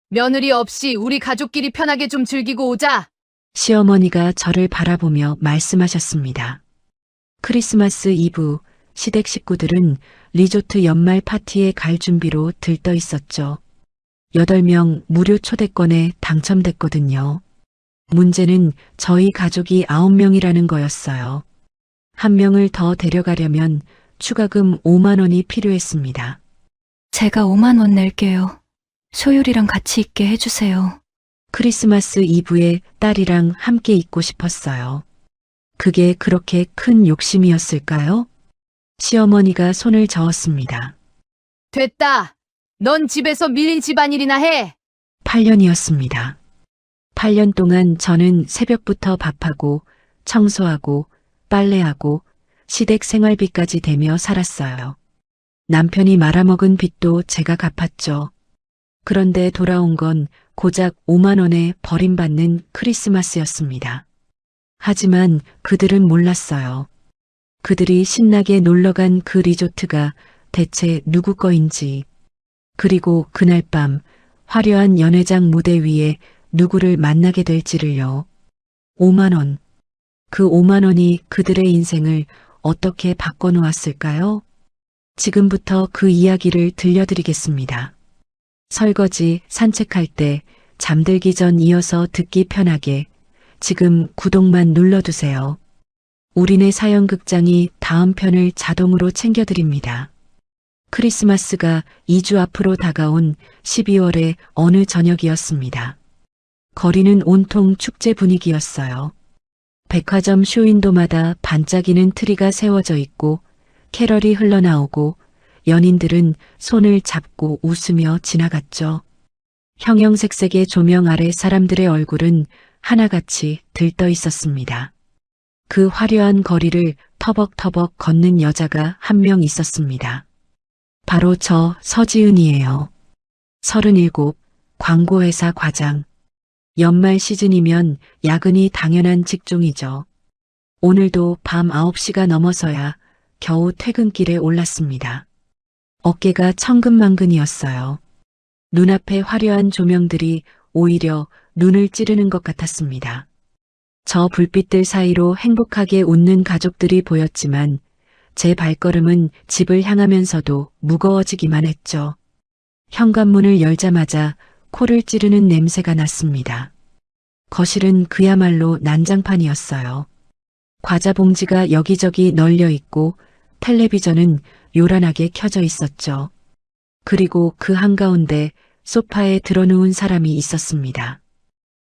며느리 없이 우리 가족끼리 편하게 좀 즐기고 오자. 시어머니가 저를 바라보며 말씀하셨습니다. 크리스마스 이브 시댁 식구들은 리조트 연말 파티에 갈 준비로 들떠 있었죠. 8명 무료 초대권에 당첨됐거든요. 문제는 저희 가족이 9명이라는 거였어요. 한 명을 더 데려가려면 추가금 5만 원이 필요했습니다. 제가 5만 원 낼게요. 소율이랑 같이 있게 해주세요. 크리스마스 이브에 딸이랑 함께 있고 싶었어요. 그게 그렇게 큰 욕심이었을까요? 시어머니가 손을 저었습니다. 됐다. 넌 집에서 밀린 집안일이나 해. 8년이었습니다. 8년 동안 저는 새벽부터 밥하고 청소하고 빨래하고 시댁 생활비까지 대며 살았어요. 남편이 말아먹은 빚도 제가 갚았죠. 그런데 돌아온 건 고작 5만 원에 버림받는 크리스마스였습니다. 하지만 그들은 몰랐어요. 그들이 신나게 놀러간 그 리조트가 대체 누구 거인지, 그리고 그날 밤 화려한 연회장 무대 위에 누구를 만나게 될지를요. 5만 원. 그 5만 원이 그들의 인생을 어떻게 바꿔놓았을까요? 지금부터 그 이야기를 들려드리겠습니다. 설거지, 산책할 때, 잠들기 전 이어서 듣기 편하게 지금 구독만 눌러두세요. 우리네 사연극장이 다음 편을 자동으로 챙겨드립니다. 크리스마스가 2주 앞으로 다가온 12월의 어느 저녁이었습니다. 거리는 온통 축제 분위기였어요. 백화점 쇼윈도마다 반짝이는 트리가 세워져 있고 캐럴이 흘러나오고 연인들은 손을 잡고 웃으며 지나갔죠. 형형색색의 조명 아래 사람들의 얼굴은 하나같이 들떠 있었습니다. 그 화려한 거리를 터벅터벅 걷는 여자가 한 명 있었습니다. 바로 저 서지은이에요. 37, 광고회사 과장. 연말 시즌이면 야근이 당연한 직종이죠. 오늘도 밤 9시가 넘어서야 겨우 퇴근길에 올랐습니다. 어깨가 천근만근이었어요. 눈앞의 화려한 조명들이 오히려 눈을 찌르는 것 같았습니다. 저 불빛들 사이로 행복하게 웃는 가족들이 보였지만 제 발걸음은 집을 향하면서도 무거워지기만 했죠. 현관문을 열자마자 코를 찌르는 냄새가 났습니다. 거실은 그야말로 난장판이었어요. 과자 봉지가 여기저기 널려 있고 텔레비전은 요란하게 켜져 있었죠. 그리고 그 한가운데 소파에 드러누운 사람이 있었습니다.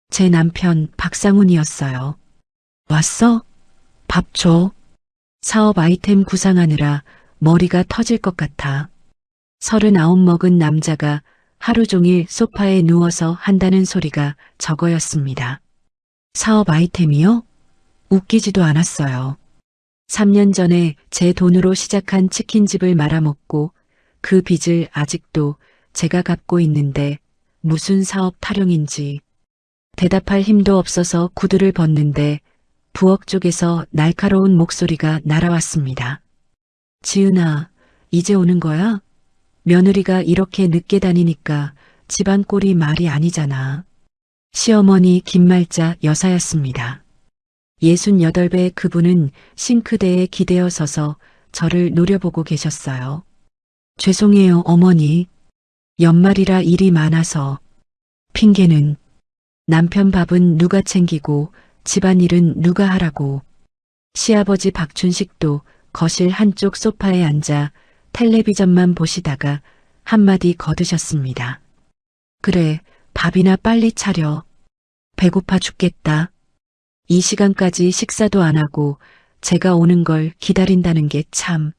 제 남편 박상훈이었어요. 왔어? 밥 줘. 사업 아이템 구상하느라 머리가 터질 것 같아. 39 먹은 남자가 하루 종일 소파에 누워서 한다는 소리가 저거였습니다. 사업 아이템이요? 웃기지도 않았어요. 3년 전에 제 돈으로 시작한 치킨집을 말아먹고 그 빚을 아직도 제가 갚고 있는데 무슨 사업 타령인지. 대답할 힘도 없어서 구두를 벗는데 부엌 쪽에서 날카로운 목소리가 날아왔습니다. 지은아, 이제 오는 거야? 며느리가 이렇게 늦게 다니니까 집안 꼴이 말이 아니잖아. 시어머니 김말자 여사였습니다. 68배 그분은 싱크대에 기대어 서서 저를 노려보고 계셨어요. 죄송해요, 어머니. 연말이라 일이 많아서. 핑계는 남편 밥은 누가 챙기고 집안일은 누가 하라고. 시아버지 박춘식도 거실 한쪽 소파에 앉아 텔레비전만 보시다가 한마디 거드셨습니다. 그래, 밥이나 빨리 차려. 배고파 죽겠다. 이 시간까지 식사도 안 하고 제가 오는 걸 기다린다는 게 참.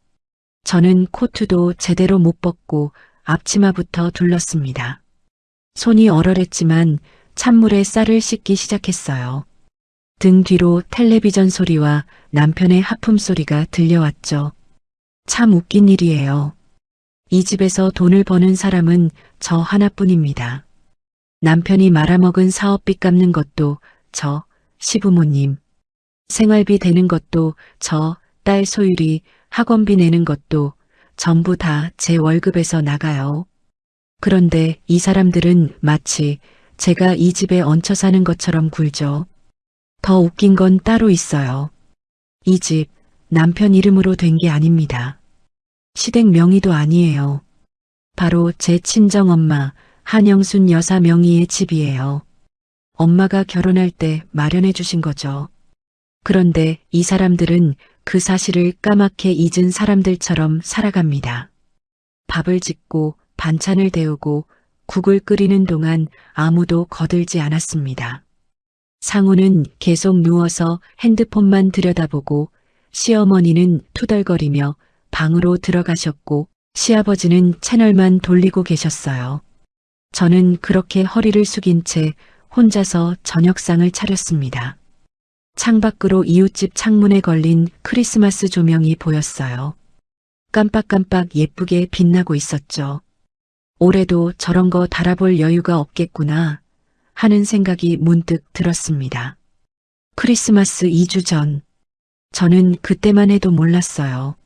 저는 코트도 제대로 못 벗고 앞치마부터 둘렀습니다. 손이 얼얼했지만 찬물에 쌀을 씻기 시작했어요. 등 뒤로 텔레비전 소리와 남편의 하품 소리가 들려왔죠. 참 웃긴 일이에요. 이 집에서 돈을 버는 사람은 저 하나뿐입니다. 남편이 말아먹은 사업비 갚는 것도 저 시부모님. 생활비 되는 것도 저 딸 소율이 학원비 내는 것도 전부 다 제 월급에서 나가요. 그런데 이 사람들은 마치 제가 이 집에 얹혀 사는 것처럼 굴죠. 더 웃긴 건 따로 있어요. 이 집 남편 이름으로 된 게 아닙니다. 시댁 명의도 아니에요. 바로 제 친정엄마 한영순 여사 명의의 집이에요. 엄마가 결혼할 때 마련해 주신 거죠. 그런데 이 사람들은 그 사실을 까맣게 잊은 사람들처럼 살아갑니다. 밥을 짓고 반찬을 데우고 국을 끓이는 동안 아무도 거들지 않았습니다. 상우는 계속 누워서 핸드폰만 들여다보고 시어머니는 투덜거리며 방으로 들어가셨고 시아버지는 채널만 돌리고 계셨어요. 저는 그렇게 허리를 숙인 채 혼자서 저녁상을 차렸습니다. 창밖으로 이웃집 창문에 걸린 크리스마스 조명이 보였어요. 깜빡깜빡 예쁘게 빛나고 있었죠. 올해도 저런 거 달아볼 여유가 없겠구나 하는 생각이 문득 들었습니다. 크리스마스 2주 전, 저는 그때만 해도 몰랐어요.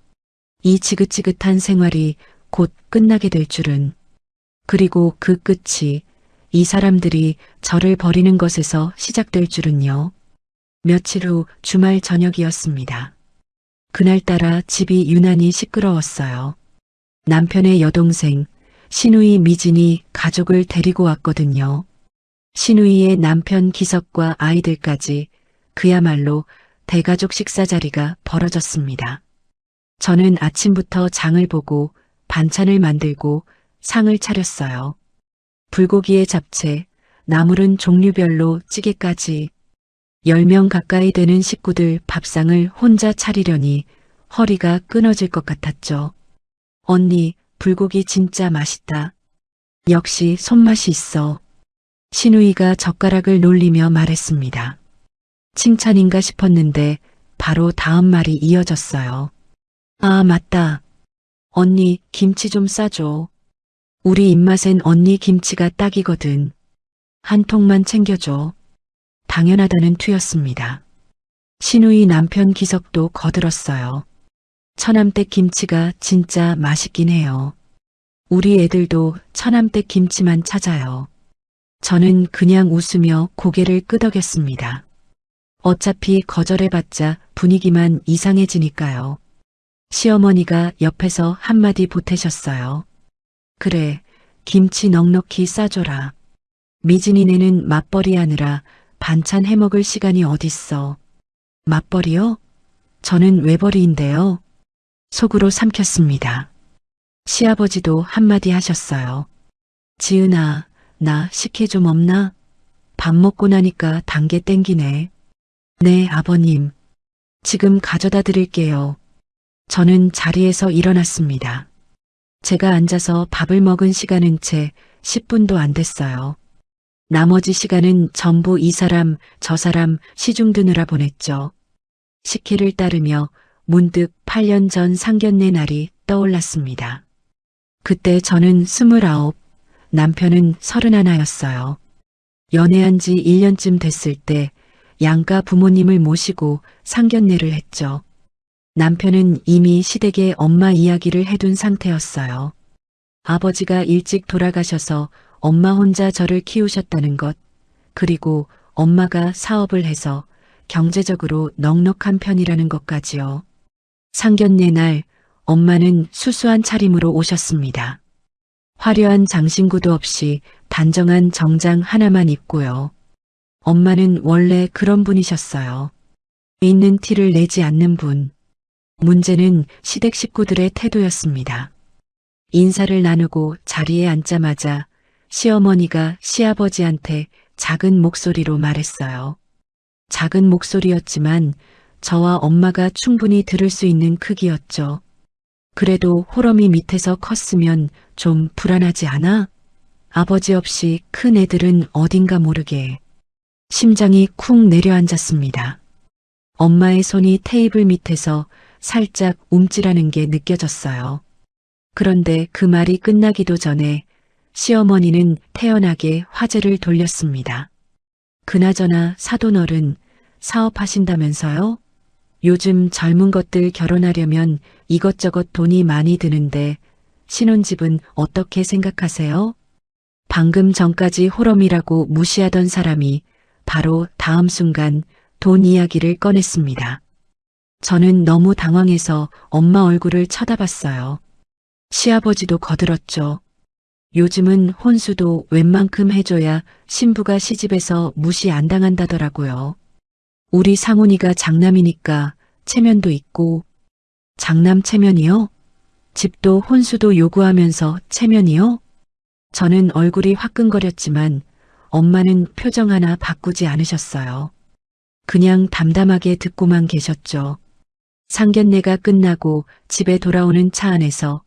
이 지긋지긋한 생활이 곧 끝나게 될 줄은. 그리고 그 끝이 이 사람들이 저를 버리는 것에서 시작될 줄은요. 며칠 후 주말 저녁이었습니다. 그날따라 집이 유난히 시끄러웠어요. 남편의 여동생 신우이 미진이 가족을 데리고 왔거든요. 신우이의 남편 기석과 아이들까지 그야말로 대가족 식사 자리가 벌어졌습니다. 저는 아침부터 장을 보고 반찬을 만들고 상을 차렸어요. 불고기에 잡채, 나물은 종류별로 찌개까지 10명 가까이 되는 식구들 밥상을 혼자 차리려니 허리가 끊어질 것 같았죠. 언니, 불고기 진짜 맛있다. 역시 손맛이 있어. 신우이가 젓가락을 놀리며 말했습니다. 칭찬인가 싶었는데 바로 다음 말이 이어졌어요. 아, 맞다. 언니, 김치 좀 싸줘. 우리 입맛엔 언니 김치가 딱이거든. 한 통만 챙겨줘. 당연하다는 투였습니다. 신우이 남편 기석도 거들었어요. 처남댁 김치가 진짜 맛있긴 해요. 우리 애들도 처남댁 김치만 찾아요. 저는 그냥 웃으며 고개를 끄덕였습니다. 어차피 거절해봤자 분위기만 이상해지니까요. 시어머니가 옆에서 한마디 보태셨어요. 그래, 김치 넉넉히 싸줘라. 미진이네는 맞벌이 하느라 반찬 해먹을 시간이 어딨어. 맞벌이요? 저는 외벌이인데요. 속으로 삼켰습니다. 시아버지도 한마디 하셨어요. 지은아, 나 식혜 좀 없나? 밥 먹고 나니까 단계 땡기네. 네, 아버님. 지금 가져다 드릴게요. 저는 자리에서 일어났습니다. 제가 앉아서 밥을 먹은 시간은 채 10분도 안 됐어요. 나머지 시간은 전부 이 사람, 저 사람 시중 드느라 보냈죠. 식혜를 따르며 문득 8년 전 상견례 날이 떠올랐습니다. 그때 저는 29, 남편은 31였어요. 연애한 지 1년쯤 됐을 때 양가 부모님을 모시고 상견례를 했죠. 남편은 이미 시댁에 엄마 이야기를 해둔 상태였어요. 아버지가 일찍 돌아가셔서 엄마 혼자 저를 키우셨다는 것, 그리고 엄마가 사업을 해서 경제적으로 넉넉한 편이라는 것까지요. 상견례 날 엄마는 수수한 차림으로 오셨습니다. 화려한 장신구도 없이 단정한 정장 하나만 입고요. 엄마는 원래 그런 분이셨어요. 있는 티를 내지 않는 분. 문제는 시댁 식구들의 태도였습니다. 인사를 나누고 자리에 앉자마자 시어머니가 시아버지한테 작은 목소리로 말했어요. 작은 목소리였지만 저와 엄마가 충분히 들을 수 있는 크기였죠. 그래도 호러미 밑에서 컸으면 좀 불안하지 않아? 아버지 없이 큰 애들은 어딘가 모르게 심장이 쿵 내려앉았습니다. 엄마의 손이 테이블 밑에서 살짝 움찔하는 게 느껴졌어요. 그런데 그 말이 끝나기도 전에 시어머니는 태연하게 화제를 돌렸습니다. 그나저나 사돈어른 사업하신다면서요? 요즘 젊은 것들 결혼하려면 이것저것 돈이 많이 드는데 신혼집은 어떻게 생각하세요? 방금 전까지 호럼이라고 무시하던 사람이 바로 다음 순간 돈 이야기를 꺼냈습니다. 저는 너무 당황해서 엄마 얼굴을 쳐다봤어요. 시아버지도 거들었죠. 요즘은 혼수도 웬만큼 해줘야 신부가 시집에서 무시 안 당한다더라고요. 우리 상훈이가 장남이니까 체면도 있고. 장남 체면이요? 집도 혼수도 요구하면서 체면이요? 저는 얼굴이 화끈거렸지만 엄마는 표정 하나 바꾸지 않으셨어요. 그냥 담담하게 듣고만 계셨죠. 상견례가 끝나고 집에 돌아오는 차 안에서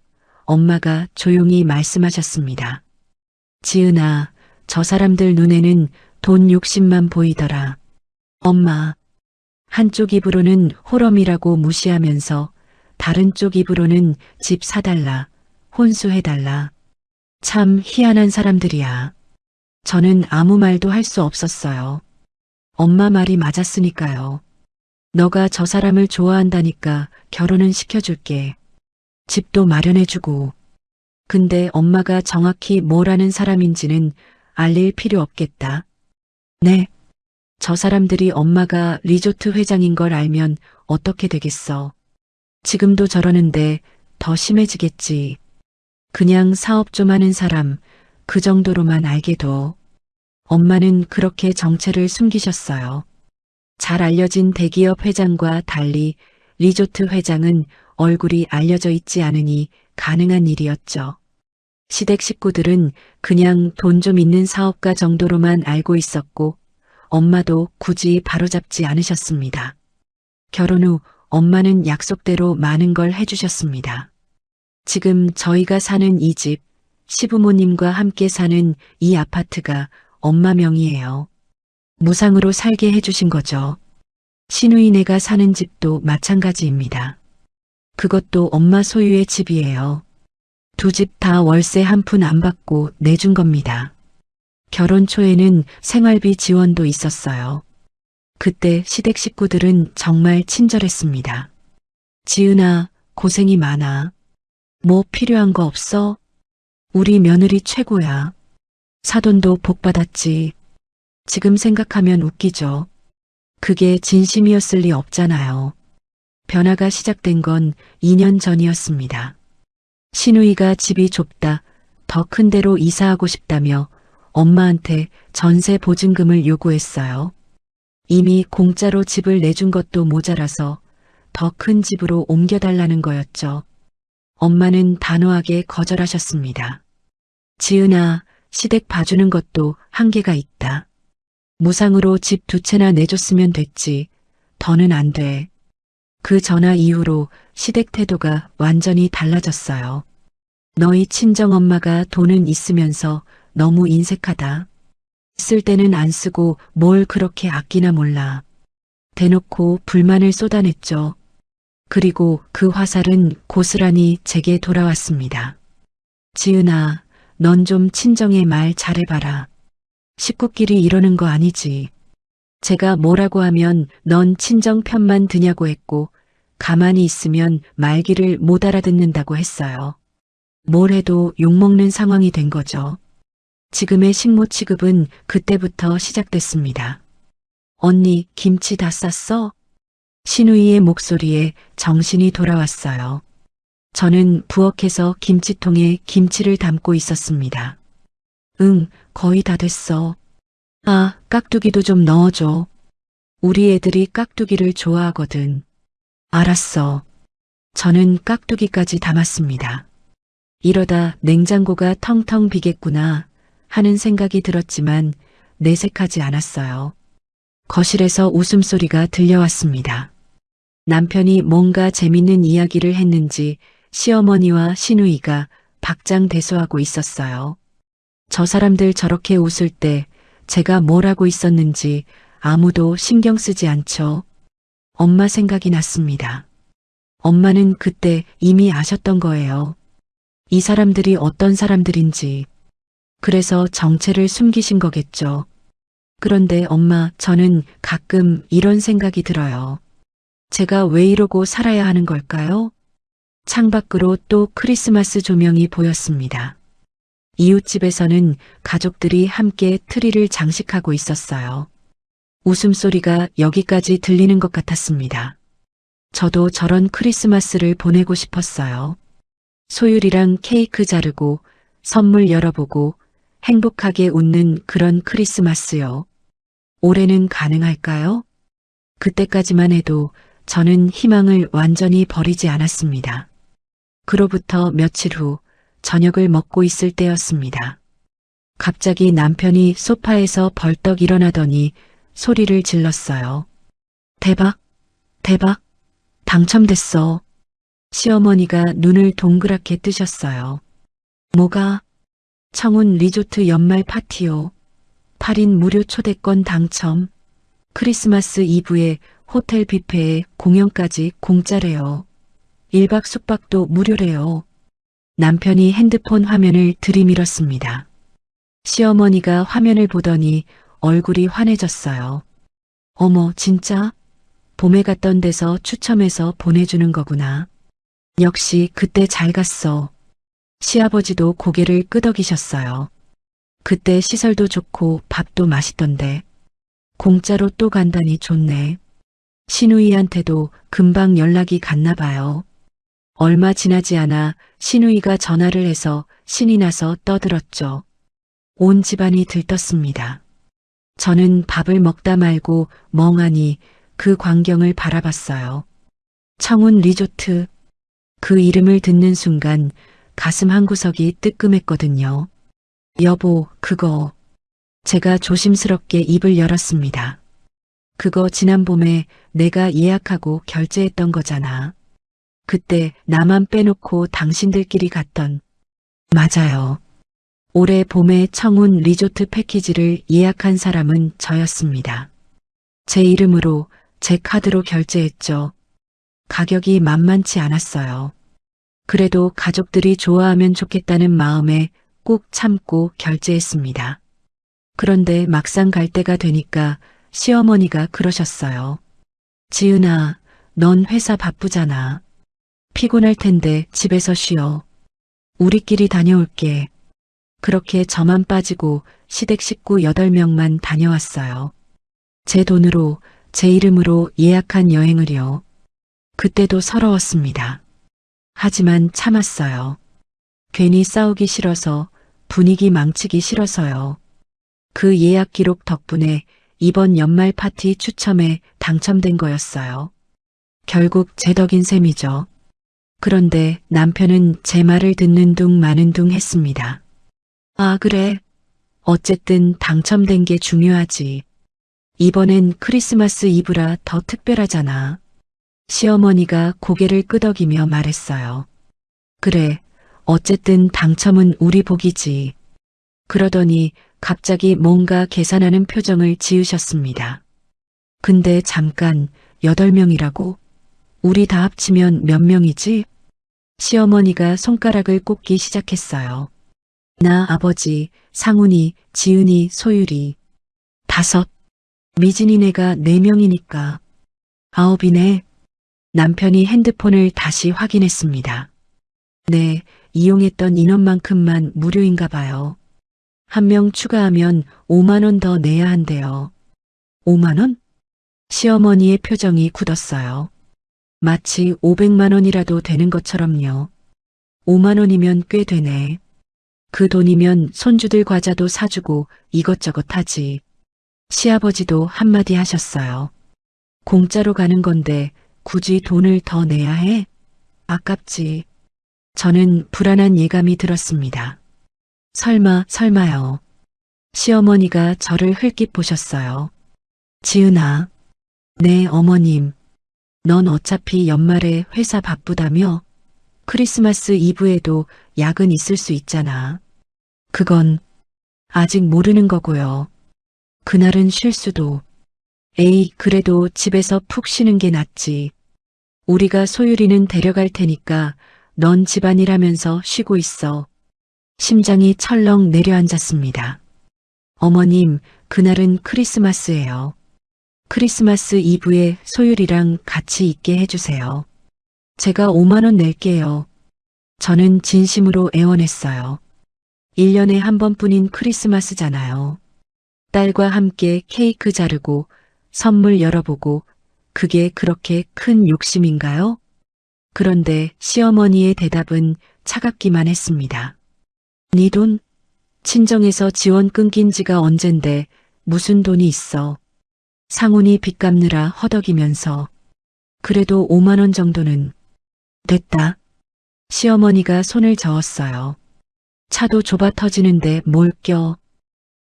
엄마가 조용히 말씀하셨습니다. 지은아, 저 사람들 눈에는 돈 욕심만 보이더라. 엄마, 한쪽 입으로는 호럼이라고 무시하면서 다른 쪽 입으로는 집 사달라, 혼수해달라. 참 희한한 사람들이야. 저는 아무 말도 할 수 없었어요. 엄마 말이 맞았으니까요. 너가 저 사람을 좋아한다니까 결혼은 시켜줄게. 집도 마련해주고. 근데 엄마가 정확히 뭐라는 사람인지는 알릴 필요 없겠다. 네. 저 사람들이 엄마가 리조트 회장인 걸 알면 어떻게 되겠어. 지금도 저러는데 더 심해지겠지. 그냥 사업 좀 하는 사람, 그 정도로만 알게 둬. 엄마는 그렇게 정체를 숨기셨어요. 잘 알려진 대기업 회장과 달리 리조트 회장은 얼굴이 알려져 있지 않으니 가능한 일이었죠. 시댁 식구들은 그냥 돈 좀 있는 사업가 정도로만 알고 있었고 엄마도 굳이 바로잡지 않으셨습니다. 결혼 후 엄마는 약속대로 많은 걸 해주셨습니다. 지금 저희가 사는 이 집, 시부모님과 함께 사는 이 아파트가 엄마 명의예요. 무상으로 살게 해주신 거죠. 시누이네가 사는 집도 마찬가지입니다. 그것도 엄마 소유의 집이에요. 두 집 다 월세 한 푼 안 받고 내준 겁니다. 결혼 초에는 생활비 지원도 있었어요. 그때 시댁 식구들은 정말 친절했습니다. 지은아, 고생이 많아. 뭐 필요한 거 없어? 우리 며느리 최고야. 사돈도 복 받았지. 지금 생각하면 웃기죠. 그게 진심이었을 리 없잖아요. 변화가 시작된 건 2년 전이었습니다. 시누이가 집이 좁다, 더 큰 데로 이사하고 싶다며 엄마한테 전세 보증금을 요구했어요. 이미 공짜로 집을 내준 것도 모자라서 더 큰 집으로 옮겨달라는 거였죠. 엄마는 단호하게 거절하셨습니다. 지은아, 시댁 봐주는 것도 한계가 있다. 무상으로 집 2채나 내줬으면 됐지. 더는 안 돼. 그 전화 이후로 시댁 태도가 완전히 달라졌어요. 너희 친정엄마가 돈은 있으면서 너무 인색하다. 쓸 때는 안 쓰고 뭘 그렇게 아끼나 몰라. 대놓고 불만을 쏟아냈죠. 그리고 그 화살은 고스란히 제게 돌아왔습니다. 지은아, 넌 좀 친정에 말 잘해봐라. 식구끼리 이러는 거 아니지. 제가 뭐라고 하면 넌 친정 편만 드냐고 했고 가만히 있으면 말귀를 못 알아듣는다고 했어요. 뭘 해도 욕먹는 상황이 된 거죠. 지금의 식모 취급은 그때부터 시작됐습니다. 언니, 김치 다 쌌어? 시누이의 목소리에 정신이 돌아왔어요. 저는 부엌에서 김치통에 김치를 담고 있었습니다. 응, 거의 다 됐어. 아, 깍두기도 좀 넣어줘. 우리 애들이 깍두기를 좋아하거든. 알았어. 저는 깍두기까지 담았습니다. 이러다 냉장고가 텅텅 비겠구나 하는 생각이 들었지만 내색하지 않았어요. 거실에서 웃음소리가 들려왔습니다. 남편이 뭔가 재밌는 이야기를 했는지 시어머니와 시누이가 박장대소하고 있었어요. 저 사람들 저렇게 웃을 때 제가 뭘 하고 있었는지 아무도 신경 쓰지 않죠. 엄마 생각이 났습니다. 엄마는 그때 이미 아셨던 거예요. 이 사람들이 어떤 사람들인지. 그래서 정체를 숨기신 거겠죠. 그런데 엄마, 저는 가끔 이런 생각이 들어요. 제가 왜 이러고 살아야 하는 걸까요? 창밖으로 또 크리스마스 조명이 보였습니다. 이웃집에서는 가족들이 함께 트리를 장식하고 있었어요. 웃음소리가 여기까지 들리는 것 같았습니다. 저도 저런 크리스마스를 보내고 싶었어요. 소율이랑 케이크 자르고 선물 열어보고 행복하게 웃는 그런 크리스마스요. 올해는 가능할까요? 그때까지만 해도 저는 희망을 완전히 버리지 않았습니다. 그로부터 며칠 후 저녁을 먹고 있을 때였습니다. 갑자기 남편이 소파에서 벌떡 일어나더니 소리를 질렀어요. 대박, 대박, 당첨됐어. 시어머니가 눈을 동그랗게 뜨셨어요. 뭐가? 청운 리조트 연말 파티요. 8인 무료 초대권 당첨. 크리스마스 이브에 호텔 뷔페에 공연까지 공짜래요. 1박 숙박도 무료래요. 남편이 핸드폰 화면을 들이밀었습니다. 시어머니가 화면을 보더니 얼굴이 환해졌어요. 어머, 진짜? 봄에 갔던 데서 추첨해서 보내주는 거구나. 역시 그때 잘 갔어. 시아버지도 고개를 끄덕이셨어요. 그때 시설도 좋고 밥도 맛있던데. 공짜로 또 간다니 좋네. 시누이한테도 금방 연락이 갔나 봐요. 얼마 지나지 않아 시누이가 전화를 해서 신이 나서 떠들었죠. 온 집안이 들떴습니다. 저는 밥을 먹다 말고 멍하니 그 광경을 바라봤어요. 청운 리조트. 그 이름을 듣는 순간 가슴 한구석이 뜨끔했거든요. 여보, 그거. 제가 조심스럽게 입을 열었습니다. 그거 지난 봄에 내가 예약하고 결제했던 거잖아. 그때 나만 빼놓고 당신들끼리 갔던. 맞아요. 올해 봄에 청운 리조트 패키지를 예약한 사람은 저였습니다. 제 이름으로 제 카드로 결제했죠. 가격이 만만치 않았어요. 그래도 가족들이 좋아하면 좋겠다는 마음에 꾹 참고 결제했습니다. 그런데 막상 갈 때가 되니까 시어머니가 그러셨어요. 지은아, 넌 회사 바쁘잖아. 피곤할 텐데 집에서 쉬어. 우리끼리 다녀올게. 그렇게 저만 빠지고 시댁 식구 8명만 다녀왔어요. 제 돈으로, 제 이름으로 예약한 여행을요. 그때도 서러웠습니다. 하지만 참았어요. 괜히 싸우기 싫어서, 분위기 망치기 싫어서요. 그 예약 기록 덕분에 이번 연말 파티 추첨에 당첨된 거였어요. 결국 제 덕인 셈이죠. 그런데 남편은 제 말을 듣는 둥 마는 둥 했습니다. 아, 그래. 어쨌든 당첨된 게 중요하지. 이번엔 크리스마스 이브라 더 특별하잖아. 시어머니가 고개를 끄덕이며 말했어요. 그래, 어쨌든 당첨은 우리 복이지. 그러더니 갑자기 뭔가 계산하는 표정을 지으셨습니다. 근데 잠깐, 8명이라고? 우리 다 합치면 몇 명이지? 시어머니가 손가락을 꼽기 시작했어요. 나, 아버지, 상훈이, 지은이, 소율이. 5. 미진이네가 4명이니까. 9이네. 남편이 핸드폰을 다시 확인했습니다. 네, 이용했던 인원만큼만 무료인가 봐요. 1명 추가하면 5만 원 더 내야 한대요. 5만 원? 시어머니의 표정이 굳었어요. 마치 500만 원이라도 되는 것처럼요. 5만 원이면 꽤 되네. 그 돈이면 손주들 과자도 사주고 이것저것 하지. 시아버지도 한마디 하셨어요. 공짜로 가는 건데 굳이 돈을 더 내야 해? 아깝지. 저는 불안한 예감이 들었습니다. 설마요. 시어머니가 저를 흘낏 보셨어요. 지은아. 네, 어머님. 넌 어차피 연말에 회사 바쁘다며? 크리스마스 이브에도 야근 있을 수 있잖아. 그건 아직 모르는 거고요. 그날은 쉴 수도. 에이, 그래도 집에서 푹 쉬는 게 낫지. 우리가 소율이는 데려갈 테니까 넌 집안일 하면서 쉬고 있어. 심장이 철렁 내려앉았습니다. 어머님, 그날은 크리스마스예요. 크리스마스 이브에 소율이랑 같이 있게 해주세요. 제가 5만 원 낼게요. 저는 진심으로 애원했어요. 1년에 한 번뿐인 크리스마스잖아요. 딸과 함께 케이크 자르고 선물 열어보고 그게 그렇게 큰 욕심인가요? 그런데 시어머니의 대답은 차갑기만 했습니다. 네 돈? 친정에서 지원 끊긴 지가 언젠데 무슨 돈이 있어. 상훈이 빚 갚느라 허덕이면서 그래도 5만 원 정도는 됐다. 시어머니가 손을 저었어요. 차도 좁아 터지는데 뭘 껴.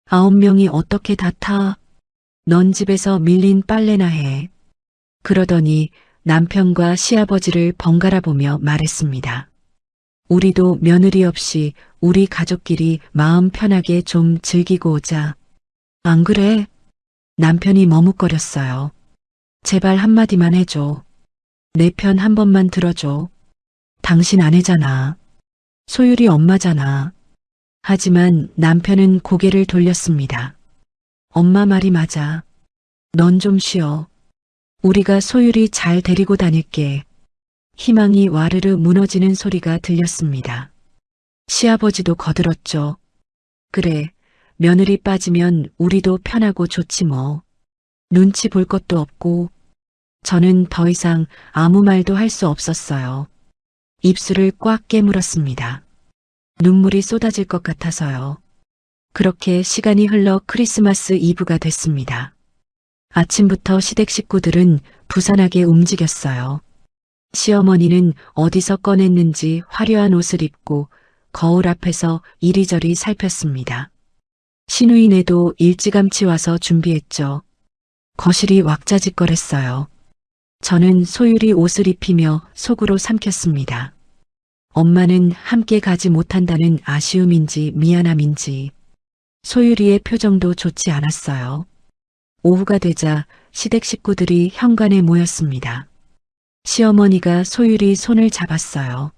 9명이 어떻게 다 타. 넌 집에서 밀린 빨래나 해. 그러더니 남편과 시아버지를 번갈아 보며 말했습니다. 우리도 며느리 없이 우리 가족끼리 마음 편하게 좀 즐기고 오자. 안 그래? 남편이 머뭇거렸어요. 제발 한마디만 해줘. 내 편 한 번만 들어줘. 당신 아내잖아. 소율이 엄마잖아. 하지만 남편은 고개를 돌렸습니다. 엄마 말이 맞아. 넌 좀 쉬어. 우리가 소율이 잘 데리고 다닐게. 희망이 와르르 무너지는 소리가 들렸습니다. 시아버지도 거들었죠. 그래, 며느리 빠지면 우리도 편하고 좋지 뭐. 눈치 볼 것도 없고. 저는 더 이상 아무 말도 할 수 없었어요. 입술을 꽉 깨물었습니다. 눈물이 쏟아질 것 같아서요. 그렇게 시간이 흘러 크리스마스 이브가 됐습니다. 아침부터 시댁 식구들은 부산하게 움직였어요. 시어머니는 어디서 꺼냈는지 화려한 옷을 입고 거울 앞에서 이리저리 살폈습니다. 시누이네도 일찌감치 와서 준비했죠. 거실이 왁자지껄했어요. 저는 소율이 옷을 입히며 속으로 삼켰습니다. 엄마는 함께 가지 못한다는 아쉬움인지 미안함인지 소율이의 표정도 좋지 않았어요. 오후가 되자 시댁 식구들이 현관에 모였습니다. 시어머니가 소율이 손을 잡았어요.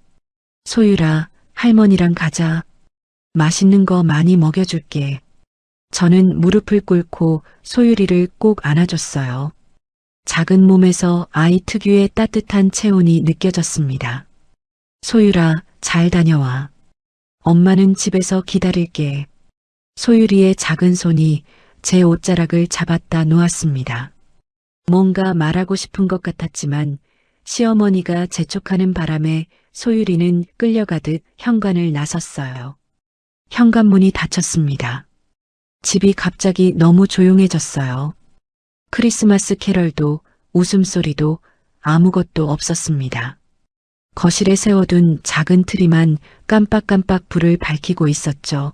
소율아, 할머니랑 가자. 맛있는 거 많이 먹여줄게. 저는 무릎을 꿇고 소율이를 꼭 안아줬어요. 작은 몸에서 아이 특유의 따뜻한 체온이 느껴졌습니다. 소율아, 잘 다녀와. 엄마는 집에서 기다릴게. 소율이의 작은 손이 제 옷자락을 잡았다 놓았습니다. 뭔가 말하고 싶은 것 같았지만 시어머니가 재촉하는 바람에 소율이는 끌려가듯 현관을 나섰어요. 현관문이 닫혔습니다. 집이 갑자기 너무 조용해졌어요. 크리스마스 캐럴도 웃음소리도 아무것도 없었습니다. 거실에 세워둔 작은 트리만 깜빡깜빡 불을 밝히고 있었죠.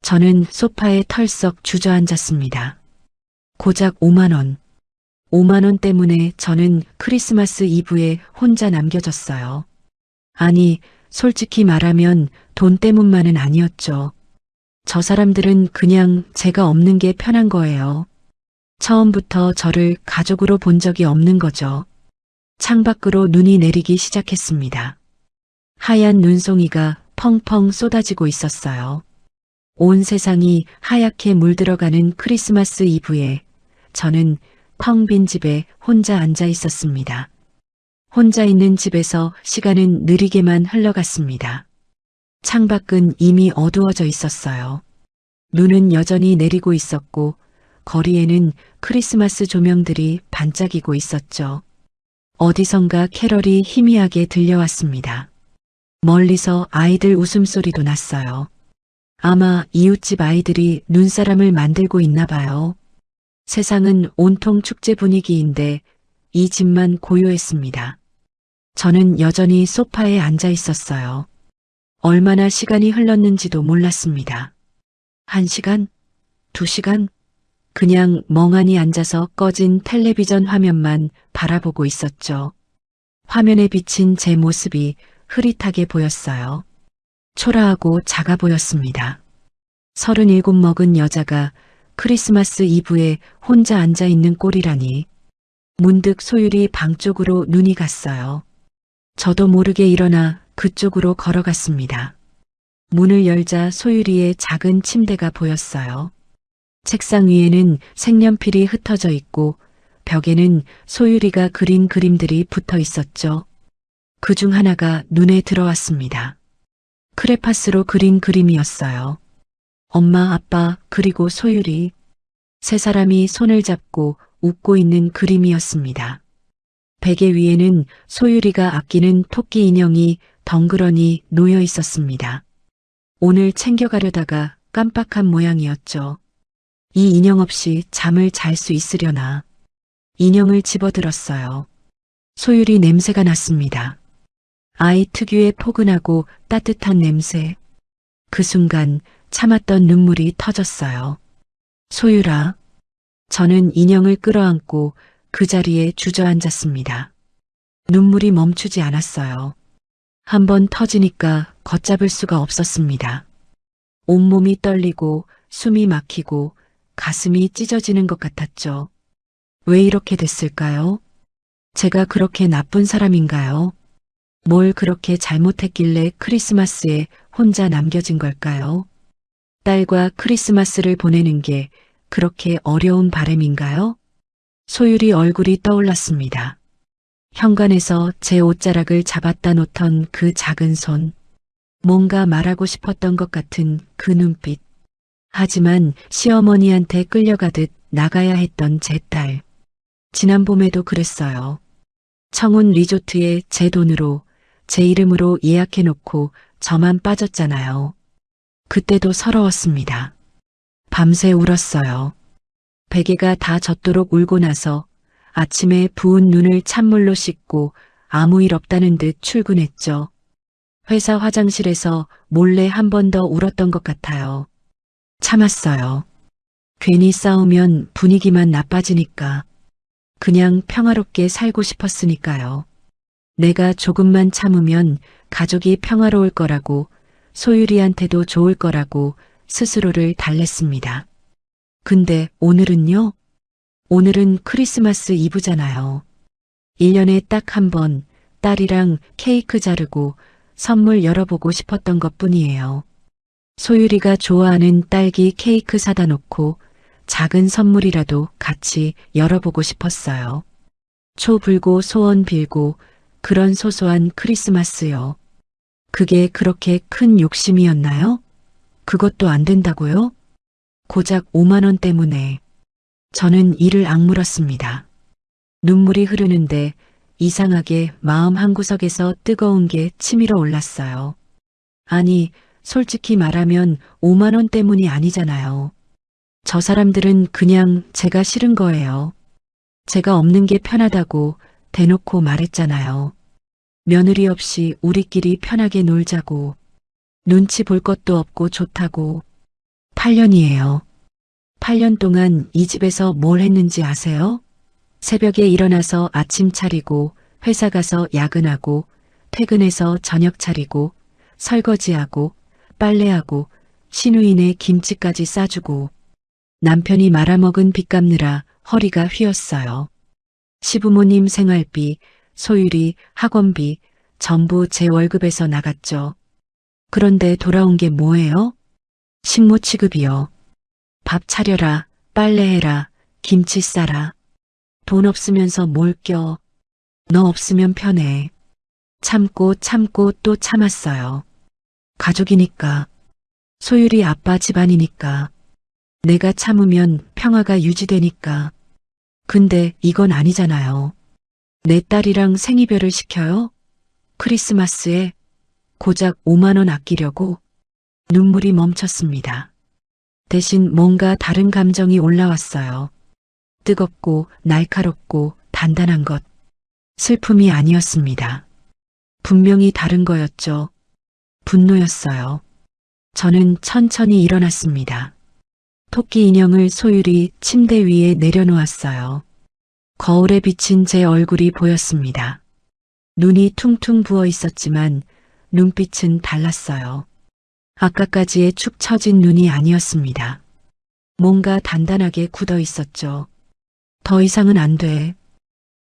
저는 소파에 털썩 주저앉았습니다. 고작 5만 원. 5만 원 때문에 저는 크리스마스 이브에 혼자 남겨졌어요. 아니, 솔직히 말하면 돈 때문만은 아니었죠. 저 사람들은 그냥 제가 없는 게 편한 거예요. 처음부터 저를 가족으로 본 적이 없는 거죠. 창밖으로 눈이 내리기 시작했습니다. 하얀 눈송이가 펑펑 쏟아지고 있었어요. 온 세상이 하얗게 물들어가는 크리스마스 이브에 저는 텅 빈 집에 혼자 앉아 있었습니다. 혼자 있는 집에서 시간은 느리게만 흘러갔습니다. 창밖은 이미 어두워져 있었어요. 눈은 여전히 내리고 있었고 거리에는 크리스마스 조명들이 반짝이고 있었죠. 어디선가 캐럴이 희미하게 들려왔습니다. 멀리서 아이들 웃음소리도 났어요. 아마 이웃집 아이들이 눈사람을 만들고 있나 봐요. 세상은 온통 축제 분위기인데 이 집만 고요했습니다. 저는 여전히 소파에 앉아 있었어요. 얼마나 시간이 흘렀는지도 몰랐습니다. 1시간? 2시간? 그냥 멍하니 앉아서 꺼진 텔레비전 화면만 바라보고 있었죠. 화면에 비친 제 모습이 흐릿하게 보였어요. 초라하고 작아 보였습니다. 37 먹은 여자가 크리스마스 이브에 혼자 앉아 있는 꼴이라니. 문득 소율이 방 쪽으로 눈이 갔어요. 저도 모르게 일어나 그쪽으로 걸어갔습니다. 문을 열자 소율이의 작은 침대가 보였어요. 책상 위에는 색연필이 흩어져 있고 벽에는 소율이가 그린 그림들이 붙어 있었죠. 그중 하나가 눈에 들어왔습니다. 크레파스로 그린 그림이었어요. 엄마, 아빠, 그리고 소율이. 세 사람이 손을 잡고 웃고 있는 그림이었습니다. 베개 위에는 소율이가 아끼는 토끼 인형이 덩그러니 놓여 있었습니다. 오늘 챙겨가려다가 깜빡한 모양이었죠. 이 인형 없이 잠을 잘 수 있으려나. 인형을 집어들었어요. 소율이 냄새가 났습니다. 아이 특유의 포근하고 따뜻한 냄새. 그 순간 참았던 눈물이 터졌어요. 소율아. 저는 인형을 끌어안고 그 자리에 주저앉았습니다. 눈물이 멈추지 않았어요. 한번 터지니까 걷잡을 수가 없었습니다. 온몸이 떨리고 숨이 막히고 가슴이 찢어지는 것 같았죠. 왜 이렇게 됐을까요? 제가 그렇게 나쁜 사람인가요? 뭘 그렇게 잘못했길래 크리스마스에 혼자 남겨진 걸까요? 딸과 크리스마스를 보내는 게 그렇게 어려운 바람인가요? 소율이 얼굴이 떠올랐습니다. 현관에서 제 옷자락을 잡았다 놓던 그 작은 손. 뭔가 말하고 싶었던 것 같은 그 눈빛. 하지만 시어머니한테 끌려가듯 나가야 했던 제 딸. 지난 봄에도 그랬어요. 청운 리조트에 제 돈으로, 제 이름으로 예약해놓고 저만 빠졌잖아요. 그때도 서러웠습니다. 밤새 울었어요. 베개가 다 젖도록 울고 나서 아침에 부은 눈을 찬물로 씻고 아무 일 없다는 듯 출근했죠. 회사 화장실에서 몰래 한 번 더 울었던 것 같아요. 참았어요. 괜히 싸우면 분위기만 나빠지니까. 그냥 평화롭게 살고 싶었으니까요. 내가 조금만 참으면 가족이 평화로울 거라고, 소율이한테도 좋을 거라고 스스로를 달랬습니다. 근데 오늘은요? 오늘은 크리스마스 이브잖아요. 1년에 딱 한 번 딸이랑 케이크 자르고 선물 열어보고 싶었던 것 뿐이에요. 소율이가 좋아하는 딸기 케이크 사다 놓고 작은 선물이라도 같이 열어보고 싶었어요. 초 불고 소원 빌고 그런 소소한 크리스마스요. 그게 그렇게 큰 욕심이었나요? 그것도 안 된다고요? 고작 5만 원 때문에. 저는 이를 악물었습니다. 눈물이 흐르는데 이상하게 마음 한구석에서 뜨거운 게 치밀어 올랐어요. 아니, 솔직히 말하면 5만 원 때문이 아니잖아요. 저 사람들은 그냥 제가 싫은 거예요. 제가 없는 게 편하다고 대놓고 말했잖아요. 며느리 없이 우리끼리 편하게 놀자고. 눈치 볼 것도 없고 좋다고. 8년이에요. 8년 동안 이 집에서 뭘 했는지 아세요? 새벽에 일어나서 아침 차리고 회사 가서 야근하고 퇴근해서 저녁 차리고 설거지하고 빨래하고 신우이네 김치까지 싸주고 남편이 말아먹은 빚 갚느라 허리가 휘었어요. 시부모님 생활비, 소율이 학원비 전부 제 월급에서 나갔죠. 그런데 돌아온 게 뭐예요? 식모 취급이요. 밥 차려라, 빨래해라, 김치 싸라. 돈 없으면서 뭘 껴. 너 없으면 편해. 참고 참고 또 참았어요. 가족이니까. 소율이 아빠 집안이니까. 내가 참으면 평화가 유지되니까. 근데 이건 아니잖아요. 내 딸이랑 생이별을 시켜요? 크리스마스에 고작 5만 원 아끼려고. 눈물이 멈췄습니다. 대신 뭔가 다른 감정이 올라왔어요. 뜨겁고 날카롭고 단단한 것. 슬픔이 아니었습니다. 분명히 다른 거였죠. 분노였어요. 저는 천천히 일어났습니다. 토끼 인형을 소율이 침대 위에 내려놓았어요. 거울에 비친 제 얼굴이 보였습니다. 눈이 퉁퉁 부어 있었지만 눈빛은 달랐어요. 아까까지의 축 처진 눈이 아니었습니다. 뭔가 단단하게 굳어 있었죠. 더 이상은 안 돼.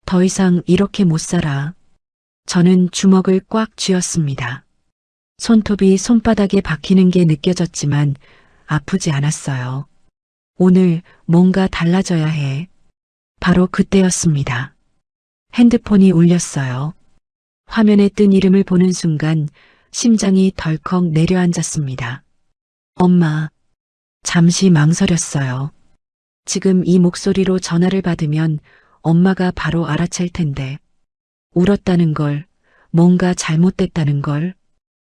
더 이상 이렇게 못 살아. 저는 주먹을 꽉 쥐었습니다. 손톱이 손바닥에 박히는 게 느껴졌지만 아프지 않았어요. 오늘 뭔가 달라져야 해. 바로 그때였습니다. 핸드폰이 울렸어요. 화면에 뜬 이름을 보는 순간 심장이 덜컥 내려앉았습니다. 엄마. 잠시 망설였어요. 지금 이 목소리로 전화를 받으면 엄마가 바로 알아챌 텐데. 울었다는 걸, 뭔가 잘못됐다는 걸.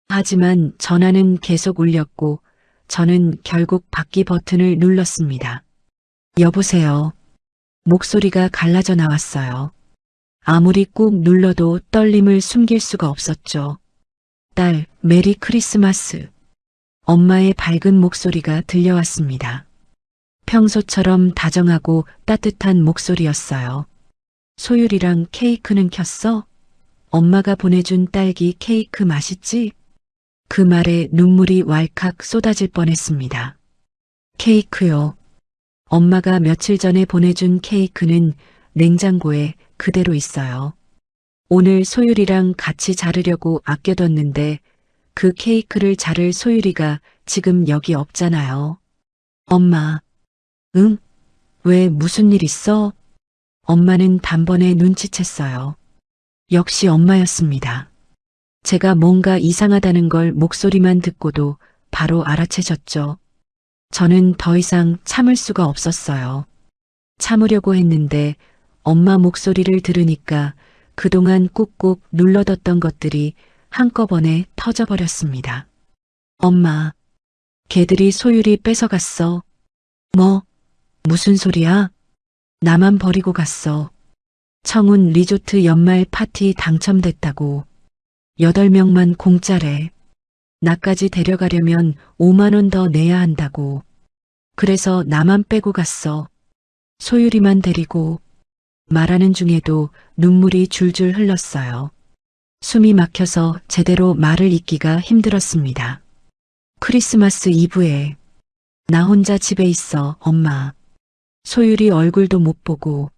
하지만 전화는 계속 울렸고 저는 결국 받기 버튼을 눌렀습니다. 여보세요. 목소리가 갈라져 나왔어요. 아무리 꾹 눌러도 떨림을 숨길 수가 없었죠. 딸, 메리 크리스마스. 엄마의 밝은 목소리가 들려왔습니다. 평소처럼 다정하고 따뜻한 목소리였어요. 소율이랑 케이크는 켰어? 엄마가 보내준 딸기 케이크 맛있지? 그 말에 눈물이 왈칵 쏟아질 뻔했습니다. 케이크요. 엄마가 며칠 전에 보내준 케이크는 냉장고에 그대로 있어요. 오늘 소율이랑 같이 자르려고 아껴뒀는데 그 케이크를 자를 소율이가 지금 여기 없잖아요. 엄마. 응? 왜 무슨 일 있어? 엄마는 단번에 눈치챘어요. 역시 엄마였습니다. 제가 뭔가 이상하다는 걸 목소리만 듣고도 바로 알아채셨죠. 저는 더 이상 참을 수가 없었어요. 참으려고 했는데 엄마 목소리를 들으니까 그동안 꾹꾹 눌러뒀던 것들이 한꺼번에 터져버렸습니다. 엄마, 걔들이 소율이 뺏어갔어. 뭐? 무슨 소리야? 나만 버리고 갔어. 청운 리조트 연말 파티 당첨됐다고. 8명만 공짜래. 나까지 데려가려면 5만 원 더 내야 한다고. 그래서 나만 빼고 갔어. 소율이만 데리고. 말하는 중에도 눈물이 줄줄 흘렀어요. 숨이 막혀서 제대로 말을 잇기가 힘들었습니다. 크리스마스 이브에 나 혼자 집에 있어, 엄마. 소율이 얼굴도 못 보고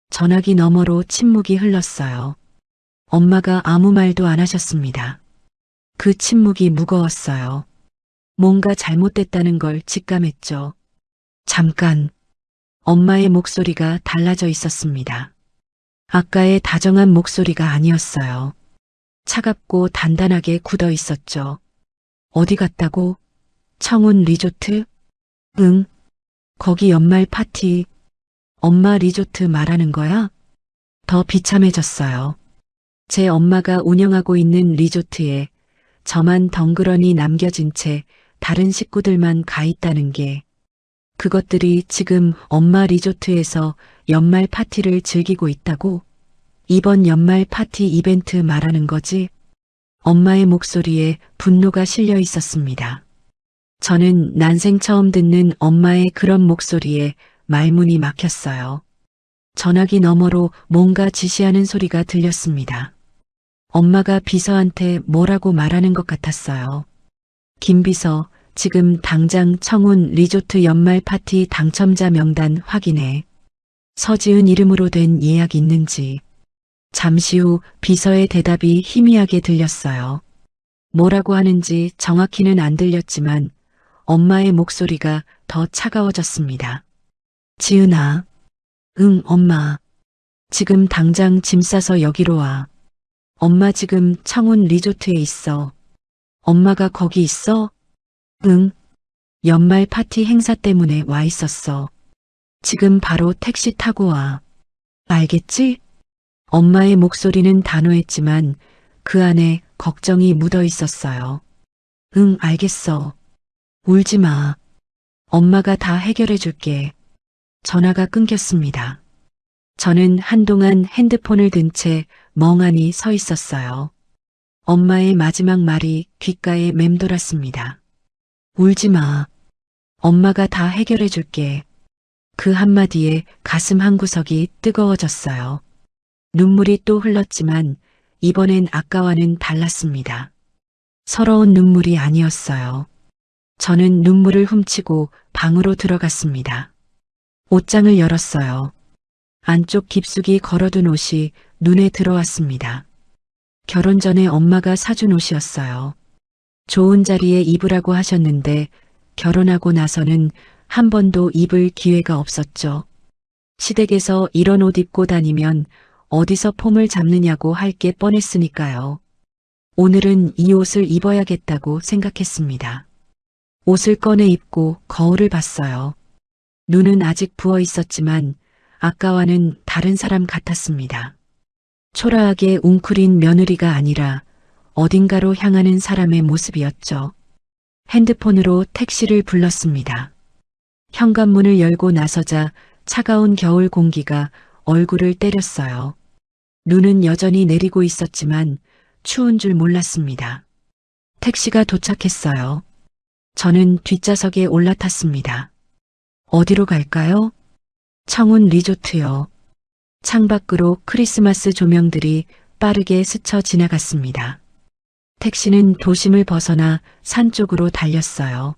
전화기 너머로 침묵이 흘렀어요. 엄마가 아무 말도 안 하셨습니다. 그 침묵이 무거웠어요. 뭔가 잘못됐다는 걸 직감했죠. 잠깐, 엄마의 목소리가 달라져 있었습니다. 아까의 다정한 목소리가 아니었어요. 차갑고 단단하게 굳어 있었죠. 어디 갔다고? 청운 리조트? 응. 거기 연말 파티. 엄마 리조트 말하는 거야? 더 비참해졌어요. 제 엄마가 운영하고 있는 리조트에 저만 덩그러니 남겨진 채 다른 식구들만 가 있다는 게, 그것들이 지금 엄마 리조트에서 연말 파티를 즐기고 있다고? 이번 연말 파티 이벤트 말하는 거지? 엄마의 목소리에 분노가 실려 있었습니다. 저는 난생 처음 듣는 엄마의 그런 목소리에 말문이 막혔어요. 전화기 너머로 뭔가 지시하는 소리가 들렸습니다. 엄마가 비서한테 뭐라고 말하는 것 같았어요. 김 비서, 지금 당장 청운 리조트 연말 파티 당첨자 명단 확인해. 서지은 이름으로 된 예약 있는지. 잠시 후 비서의 대답이 희미하게 들렸어요. 뭐라고 하는지 정확히는 안 들렸지만 엄마의 목소리가 더 차가워졌습니다. 지은아. 응, 엄마. 지금 당장 짐 싸서 여기로 와. 엄마 지금 청운 리조트에 있어. 엄마가 거기 있어? 응. 연말 파티 행사 때문에 와 있었어. 지금 바로 택시 타고 와. 알겠지? 엄마의 목소리는 단호했지만 그 안에 걱정이 묻어 있었어요. 응, 알겠어. 울지 마. 엄마가 다 해결해 줄게. 전화가 끊겼습니다. 저는 한동안 핸드폰을 든 채 멍하니 서 있었어요. 엄마의 마지막 말이 귓가에 맴돌았습니다. 울지 마. 엄마가 다 해결해 줄게. 그 한마디에 가슴 한구석이 뜨거워졌어요. 눈물이 또 흘렀지만 이번엔 아까와는 달랐습니다. 서러운 눈물이 아니었어요. 저는 눈물을 훔치고 방으로 들어갔습니다. 옷장을 열었어요. 안쪽 깊숙이 걸어둔 옷이 눈에 들어왔습니다. 결혼 전에 엄마가 사준 옷이었어요. 좋은 자리에 입으라고 하셨는데 결혼하고 나서는 한 번도 입을 기회가 없었죠. 시댁에서 이런 옷 입고 다니면 어디서 폼을 잡느냐고 할 게 뻔했으니까요. 오늘은 이 옷을 입어야겠다고 생각했습니다. 옷을 꺼내 입고 거울을 봤어요. 눈은 아직 부어 있었지만 아까와는 다른 사람 같았습니다. 초라하게 웅크린 며느리가 아니라 어딘가로 향하는 사람의 모습이었죠. 핸드폰으로 택시를 불렀습니다. 현관문을 열고 나서자 차가운 겨울 공기가 얼굴을 때렸어요. 눈은 여전히 내리고 있었지만 추운 줄 몰랐습니다. 택시가 도착했어요. 저는 뒷좌석에 올라탔습니다. 어디로 갈까요? 청운 리조트요. 창밖으로 크리스마스 조명들이 빠르게 스쳐 지나갔습니다. 택시는 도심을 벗어나 산 쪽으로 달렸어요.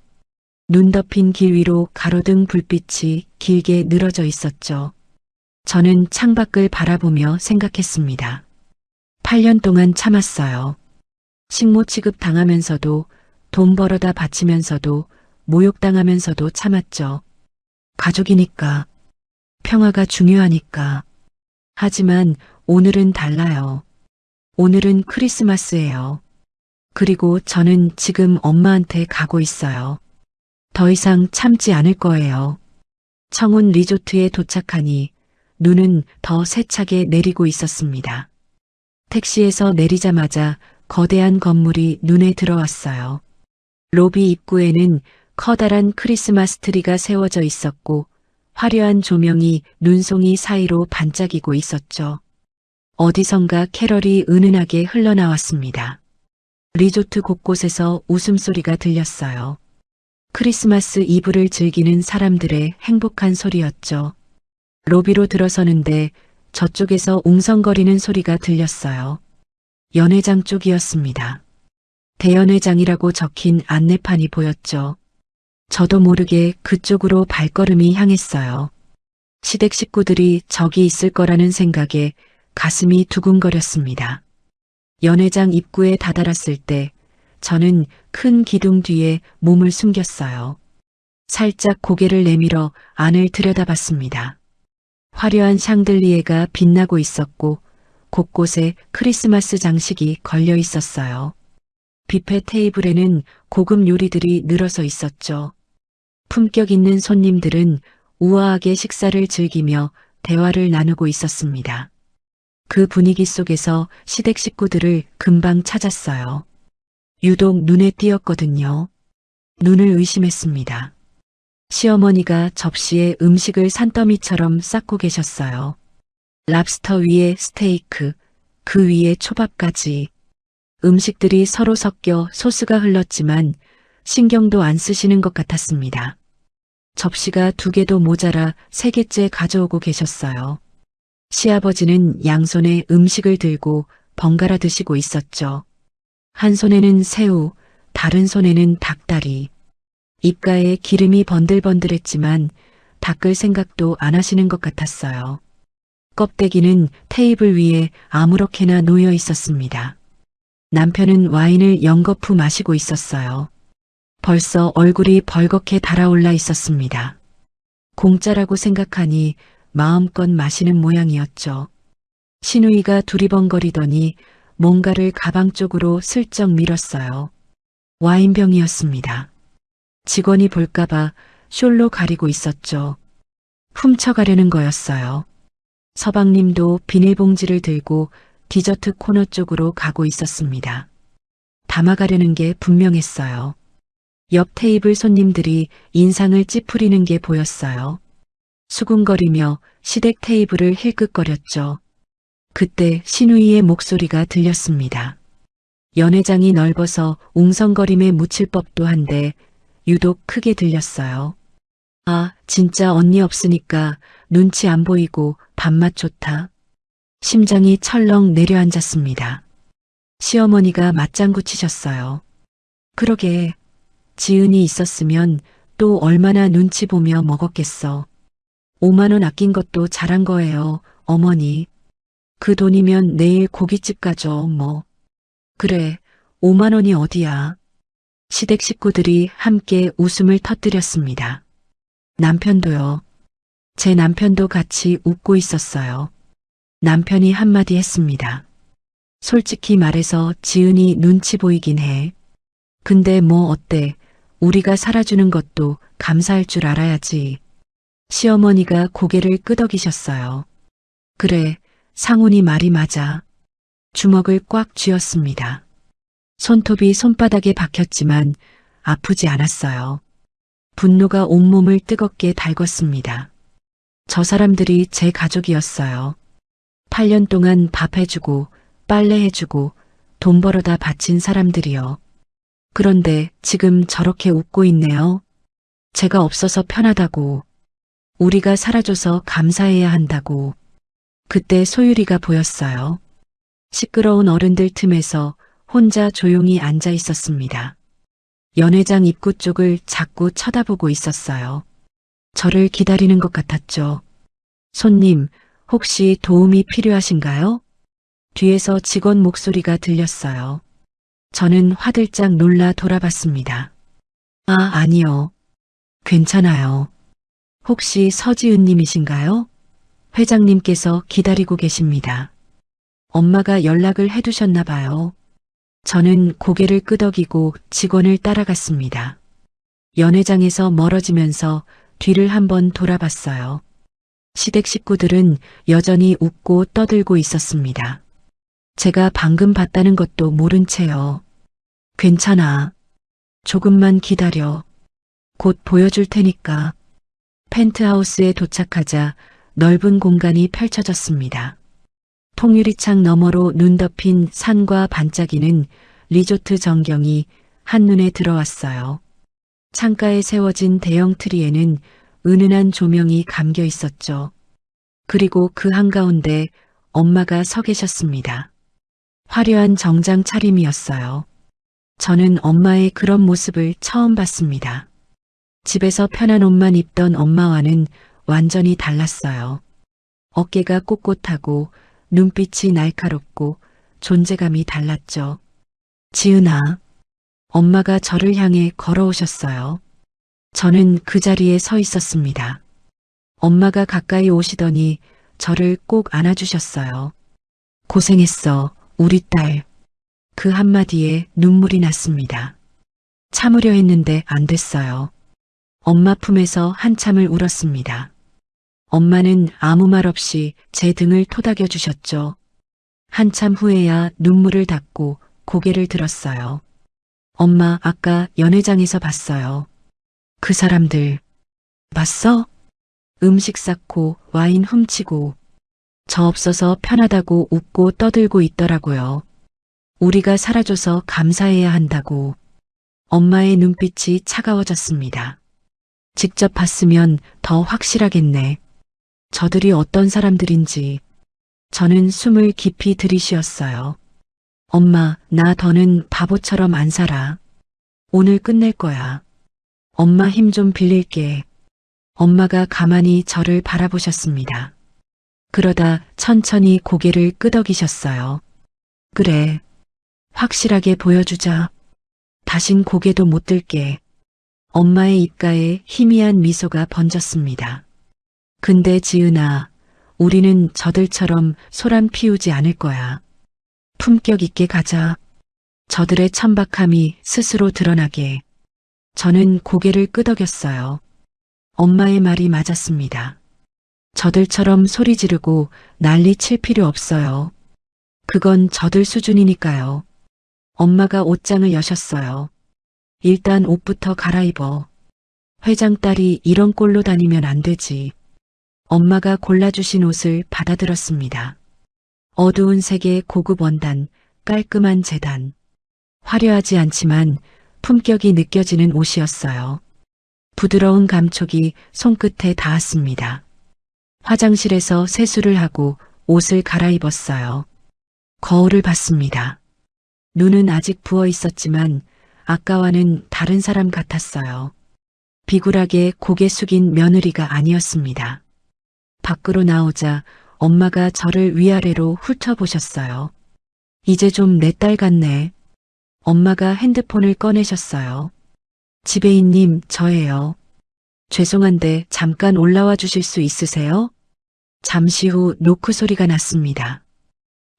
눈 덮인 길 위로 가로등 불빛이 길게 늘어져 있었죠. 저는 창밖을 바라보며 생각했습니다. 8년 동안 참았어요. 식모 취급 당하면서도 돈 벌어다 바치면서도 모욕당하면서도 참았죠. 가족이니까. 평화가 중요하니까. 하지만 오늘은 달라요. 오늘은 크리스마스예요. 그리고 저는 지금 엄마한테 가고 있어요. 더 이상 참지 않을 거예요. 청운 리조트에 도착하니 눈은 더 세차게 내리고 있었습니다. 택시에서 내리자마자 거대한 건물이 눈에 들어왔어요. 로비 입구에는 커다란 크리스마스 트리가 세워져 있었고 화려한 조명이 눈송이 사이로 반짝이고 있었죠. 어디선가 캐럴이 은은하게 흘러나왔습니다. 리조트 곳곳에서 웃음소리가 들렸어요. 크리스마스 이브를 즐기는 사람들의 행복한 소리였죠. 로비로 들어서는데 저쪽에서 웅성거리는 소리가 들렸어요. 연회장 쪽이었습니다. 대연회장이라고 적힌 안내판이 보였죠. 저도 모르게 그쪽으로 발걸음이 향했어요. 시댁 식구들이 저기 있을 거라는 생각에 가슴이 두근거렸습니다. 연회장 입구에 다다랐을 때 저는 큰 기둥 뒤에 몸을 숨겼어요. 살짝 고개를 내밀어 안을 들여다봤습니다. 화려한 샹들리에가 빛나고 있었고 곳곳에 크리스마스 장식이 걸려 있었어요. 뷔페 테이블에는 고급 요리들이 늘어서 있었죠. 품격 있는 손님들은 우아하게 식사를 즐기며 대화를 나누고 있었습니다. 그 분위기 속에서 시댁 식구들을 금방 찾았어요. 유독 눈에 띄었거든요. 눈을 의심했습니다. 시어머니가 접시에 음식을 산더미처럼 쌓고 계셨어요. 랍스터 위에 스테이크, 그 위에 초밥까지. 음식들이 서로 섞여 소스가 흘렀지만 신경도 안 쓰시는 것 같았습니다. 접시가 2개도 모자라 3개째 가져오고 계셨어요. 시아버지는 양손에 음식을 들고 번갈아 드시고 있었죠. 한 손에는 새우, 다른 손에는 닭다리. 입가에 기름이 번들번들했지만 닦을 생각도 안 하시는 것 같았어요. 껍데기는 테이블 위에 아무렇게나 놓여 있었습니다. 남편은 와인을 연거푸 마시고 있었어요. 벌써 얼굴이 벌겋게 달아올라 있었습니다. 공짜라고 생각하니 마음껏 마시는 모양이었죠. 시누이가 두리번거리더니 뭔가를 가방 쪽으로 슬쩍 밀었어요. 와인병이었습니다. 직원이 볼까봐 숄로 가리고 있었죠. 훔쳐가려는 거였어요. 서방님도 비닐봉지를 들고 디저트 코너 쪽으로 가고 있었습니다. 담아가려는 게 분명했어요. 옆 테이블 손님들이 인상을 찌푸리는 게 보였어요. 수군거리며 시댁 테이블을 힐끗거렸죠. 그때 시누이의 목소리가 들렸습니다. 연회장이 넓어서 웅성거림에 묻힐 법도 한데 유독 크게 들렸어요. 아, 진짜 언니 없으니까 눈치 안 보이고 밥맛 좋다. 심장이 철렁 내려앉았습니다. 시어머니가 맞장구 치셨어요. 그러게, 지은이 있었으면 또 얼마나 눈치 보며 먹었겠어. 5만 원 아낀 것도 잘한 거예요, 어머니. 그 돈이면 내일 고깃집 가죠, 뭐. 그래, 5만 원이 어디야. 시댁 식구들이 함께 웃음을 터뜨렸습니다. 남편도요. 제 남편도 같이 웃고 있었어요. 남편이 한마디 했습니다. 솔직히 말해서 지은이 눈치 보이긴 해. 근데 뭐 어때? 우리가 살아주는 것도 감사할 줄 알아야지. 시어머니가 고개를 끄덕이셨어요. 그래, 상훈이 말이 맞아. 주먹을 꽉 쥐었습니다. 손톱이 손바닥에 박혔지만 아프지 않았어요. 분노가 온몸을 뜨겁게 달궜습니다. 저 사람들이 제 가족이었어요. 8년 동안 밥 해주고 빨래 해주고 돈 벌어다 바친 사람들이요. 그런데 지금 저렇게 웃고 있네요. 제가 없어서 편하다고. 우리가 살아줘서 감사해야 한다고. 그때 소율이가 보였어요. 시끄러운 어른들 틈에서 혼자 조용히 앉아 있었습니다. 연회장 입구 쪽을 자꾸 쳐다보고 있었어요. 저를 기다리는 것 같았죠. 손님, 혹시 도움이 필요하신가요? 뒤에서 직원 목소리가 들렸어요. 저는 화들짝 놀라 돌아봤습니다. 아, 아니요. 괜찮아요. 혹시 서지은님이신가요? 회장님께서 기다리고 계십니다. 엄마가 연락을 해두셨나 봐요. 저는 고개를 끄덕이고 직원을 따라갔습니다. 연회장에서 멀어지면서 뒤를 한번 돌아봤어요. 시댁 식구들은 여전히 웃고 떠들고 있었습니다. 제가 방금 봤다는 것도 모른 채요. 괜찮아. 조금만 기다려. 곧 보여줄 테니까. 펜트하우스에 도착하자 넓은 공간이 펼쳐졌습니다. 통유리창 너머로 눈 덮인 산과 반짝이는 리조트 전경이 한눈에 들어왔어요. 창가에 세워진 대형 트리에는 은은한 조명이 감겨 있었죠. 그리고 그 한가운데 엄마가 서 계셨습니다. 화려한 정장 차림이었어요. 저는 엄마의 그런 모습을 처음 봤습니다. 집에서 편한 옷만 입던 엄마와는 완전히 달랐어요. 어깨가 꼿꼿하고 눈빛이 날카롭고 존재감이 달랐죠. 지은아, 엄마가 저를 향해 걸어오셨어요. 저는 그 자리에 서 있었습니다. 엄마가 가까이 오시더니 저를 꼭 안아주셨어요. 고생했어, 우리 딸. 그 한마디에 눈물이 났습니다. 참으려 했는데 안 됐어요. 엄마 품에서 한참을 울었습니다. 엄마는 아무 말 없이 제 등을 토닥여 주셨죠. 한참 후에야 눈물을 닦고 고개를 들었어요. 엄마, 아까 연회장에서 봤어요. 그 사람들. 봤어? 음식 쌓고 와인 훔치고 저 없어서 편하다고 웃고 떠들고 있더라고요. 우리가 살아줘서 감사해야 한다고. 엄마의 눈빛이 차가워졌습니다. 직접 봤으면 더 확실하겠네. 저들이 어떤 사람들인지. 저는 숨을 깊이 들이쉬었어요. 엄마, 나 더는 바보처럼 안 살아. 오늘 끝낼 거야. 엄마 힘 좀 빌릴게. 엄마가 가만히 저를 바라보셨습니다. 그러다 천천히 고개를 끄덕이셨어요. 그래. 확실하게 보여주자. 다신 고개도 못 들게. 엄마의 입가에 희미한 미소가 번졌습니다. 근데 지은아, 우리는 저들처럼 소란 피우지 않을 거야. 품격 있게 가자. 저들의 천박함이 스스로 드러나게. 저는 고개를 끄덕였어요. 엄마의 말이 맞았습니다. 저들처럼 소리 지르고 난리 칠 필요 없어요. 그건 저들 수준이니까요. 엄마가 옷장을 여셨어요. 일단 옷부터 갈아입어. 회장 딸이 이런 꼴로 다니면 안 되지. 엄마가 골라주신 옷을 받아들었습니다. 어두운 색의 고급 원단, 깔끔한 재단. 화려하지 않지만 품격이 느껴지는 옷이었어요. 부드러운 감촉이 손끝에 닿았습니다. 화장실에서 세수를 하고 옷을 갈아입었어요. 거울을 봤습니다. 눈은 아직 부어 있었지만 아까와는 다른 사람 같았어요. 비굴하게 고개 숙인 며느리가 아니었습니다. 밖으로 나오자 엄마가 저를 위아래로 훑어보셨어요. 이제 좀 내 딸 같네. 엄마가 핸드폰을 꺼내셨어요. 지배인님, 저예요. 죄송한데 잠깐 올라와 주실 수 있으세요? 잠시 후 노크 소리가 났습니다.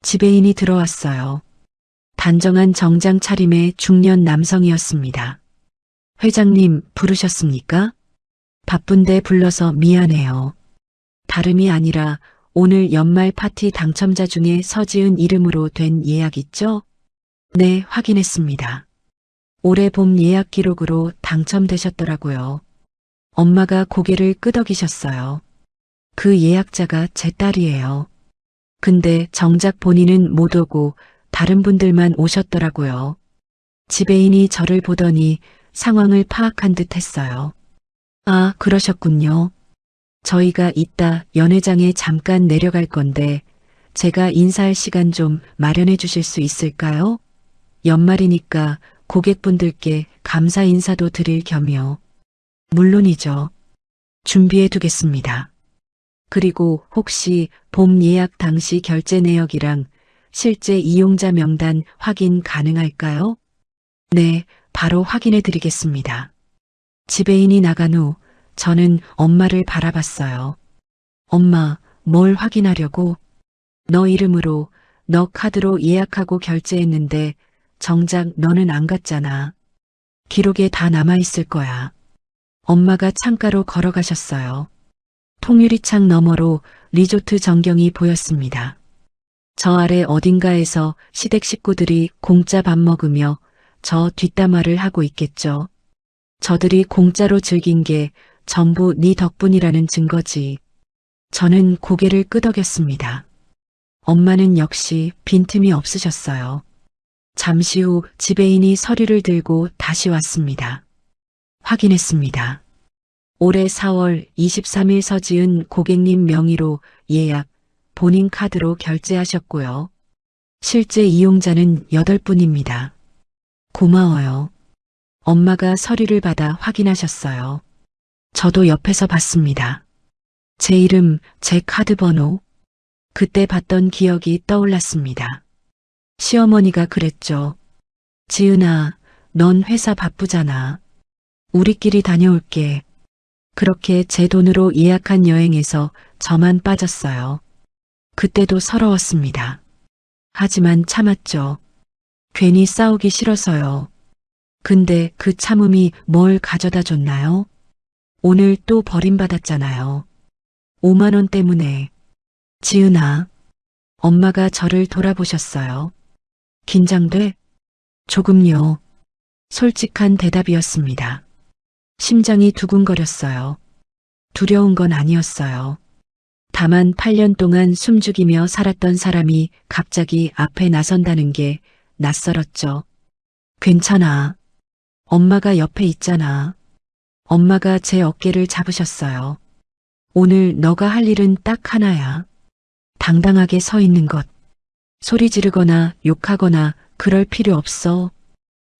지배인이 들어왔어요. 단정한 정장 차림의 중년 남성이었습니다. 회장님 부르셨습니까? 바쁜데 불러서 미안해요. 다름이 아니라 오늘 연말 파티 당첨자 중에 서지은 이름으로 된 예약 있죠? 네, 확인했습니다. 올해 봄 예약 기록으로 당첨되셨더라고요. 엄마가 고개를 끄덕이셨어요. 그 예약자가 제 딸이에요. 근데 정작 본인은 못 오고 다른 분들만 오셨더라고요. 지배인이 저를 보더니 상황을 파악한 듯 했어요. 아, 그러셨군요. 저희가 이따 연회장에 잠깐 내려갈 건데 제가 인사할 시간 좀 마련해 주실 수 있을까요? 연말이니까 고객분들께 감사 인사도 드릴 겸이요. 물론이죠. 준비해 두겠습니다. 그리고 혹시 봄 예약 당시 결제 내역이랑 실제 이용자 명단 확인 가능할까요? 네, 바로 확인해 드리겠습니다. 지배인이 나간 후 저는 엄마를 바라봤어요. 엄마, 뭘 확인하려고? 너 이름으로, 너 카드로 예약하고 결제했는데 정작 너는 안 갔잖아. 기록에 다 남아있을 거야. 엄마가 창가로 걸어가셨어요. 통유리창 너머로 리조트 전경이 보였습니다. 저 아래 어딘가에서 시댁 식구들이 공짜 밥 먹으며 저 뒷담화를 하고 있겠죠. 저들이 공짜로 즐긴 게 전부 네 덕분이라는 증거지. 저는 고개를 끄덕였습니다. 엄마는 역시 빈틈이 없으셨어요. 잠시 후 지배인이 서류를 들고 다시 왔습니다. 확인했습니다. 올해 4월 23일 서지은 고객님 명의로 예약, 본인 카드로 결제하셨고요. 실제 이용자는 8분입니다. 고마워요. 엄마가 서류를 받아 확인하셨어요. 저도 옆에서 봤습니다. 제 이름, 제 카드 번호. 그때 봤던 기억이 떠올랐습니다. 시어머니가 그랬죠. 지은아, 넌 회사 바쁘잖아. 우리끼리 다녀올게. 그렇게 제 돈으로 예약한 여행에서 저만 빠졌어요. 그때도 서러웠습니다. 하지만 참았죠. 괜히 싸우기 싫어서요. 근데 그 참음이 뭘 가져다 줬나요? 오늘 또 버림받았잖아요. 5만 원 때문에. 지은아, 엄마가 저를 돌아보셨어요. 긴장돼? 조금요. 솔직한 대답이었습니다. 심장이 두근거렸어요. 두려운 건 아니었어요. 다만 8년 동안 숨죽이며 살았던 사람이 갑자기 앞에 나선다는 게 낯설었죠. 괜찮아. 엄마가 옆에 있잖아. 엄마가 제 어깨를 잡으셨어요. 오늘 너가 할 일은 딱 하나야. 당당하게 서 있는 것. 소리 지르거나 욕하거나 그럴 필요 없어.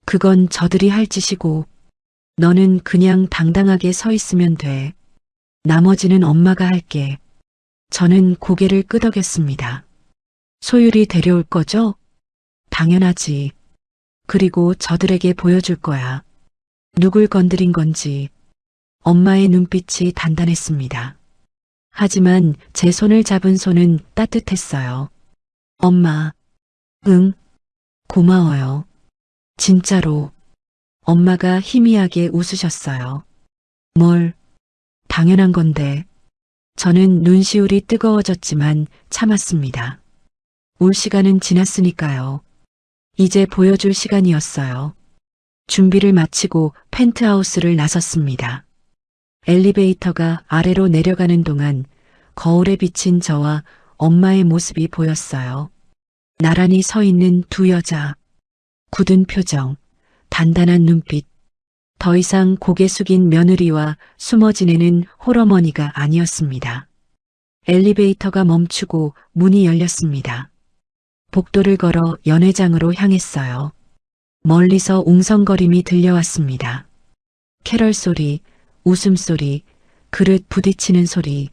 그건 저들이 할 짓이고 너는 그냥 당당하게 서 있으면 돼. 나머지는 엄마가 할게. 저는 고개를 끄덕였습니다. 소율이 데려올 거죠? 당연하지. 그리고 저들에게 보여줄 거야. 누굴 건드린 건지. 엄마의 눈빛이 단단했습니다. 하지만 제 손을 잡은 손은 따뜻했어요. 엄마. 응. 고마워요. 진짜로. 엄마가 희미하게 웃으셨어요. 뭘? 당연한 건데. 저는 눈시울이 뜨거워졌지만 참았습니다. 올 시간은 지났으니까요. 이제 보여줄 시간이었어요. 준비를 마치고 펜트하우스를 나섰습니다. 엘리베이터가 아래로 내려가는 동안 거울에 비친 저와 엄마의 모습이 보였어요. 나란히 서 있는 두 여자. 굳은 표정, 단단한 눈빛. 더 이상 고개 숙인 며느리와 숨어 지내는 홀어머니가 아니었습니다. 엘리베이터가 멈추고 문이 열렸습니다. 복도를 걸어 연회장으로 향했어요. 멀리서 웅성거림이 들려왔습니다. 캐럴 소리, 웃음소리, 그릇 부딪히는 소리.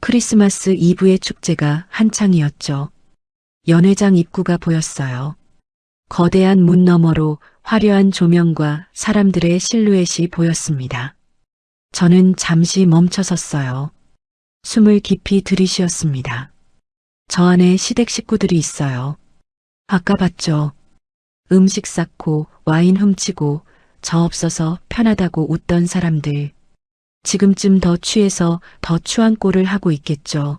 크리스마스 이브의 축제가 한창이었죠. 연회장 입구가 보였어요. 거대한 문 너머로 화려한 조명과 사람들의 실루엣이 보였습니다. 저는 잠시 멈춰섰어요. 숨을 깊이 들이쉬었습니다. 저 안에 시댁 식구들이 있어요. 아까 봤죠? 음식 쌓고 와인 훔치고 저 없어서 편하다고 웃던 사람들. 지금쯤 더 취해서 더 추한 꼴을 하고 있겠죠.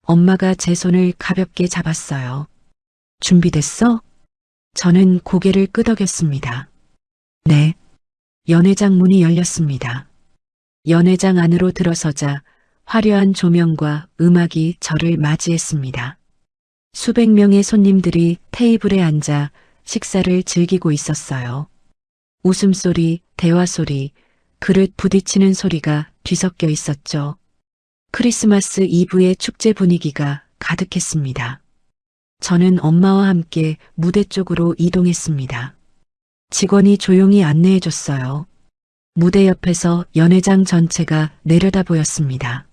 엄마가 제 손을 가볍게 잡았어요. 준비됐어? 저는 고개를 끄덕였습니다. 네. 연회장 문이 열렸습니다. 연회장 안으로 들어서자 화려한 조명과 음악이 저를 맞이했습니다. 수백 명의 손님들이 테이블에 앉아 식사를 즐기고 있었어요. 웃음소리, 대화소리, 그릇 부딪히는 소리가 뒤섞여 있었죠. 크리스마스 이브의 축제 분위기가 가득했습니다. 저는 엄마와 함께 무대 쪽으로 이동했습니다. 직원이 조용히 안내해줬어요. 무대 옆에서 연회장 전체가 내려다 보였습니다.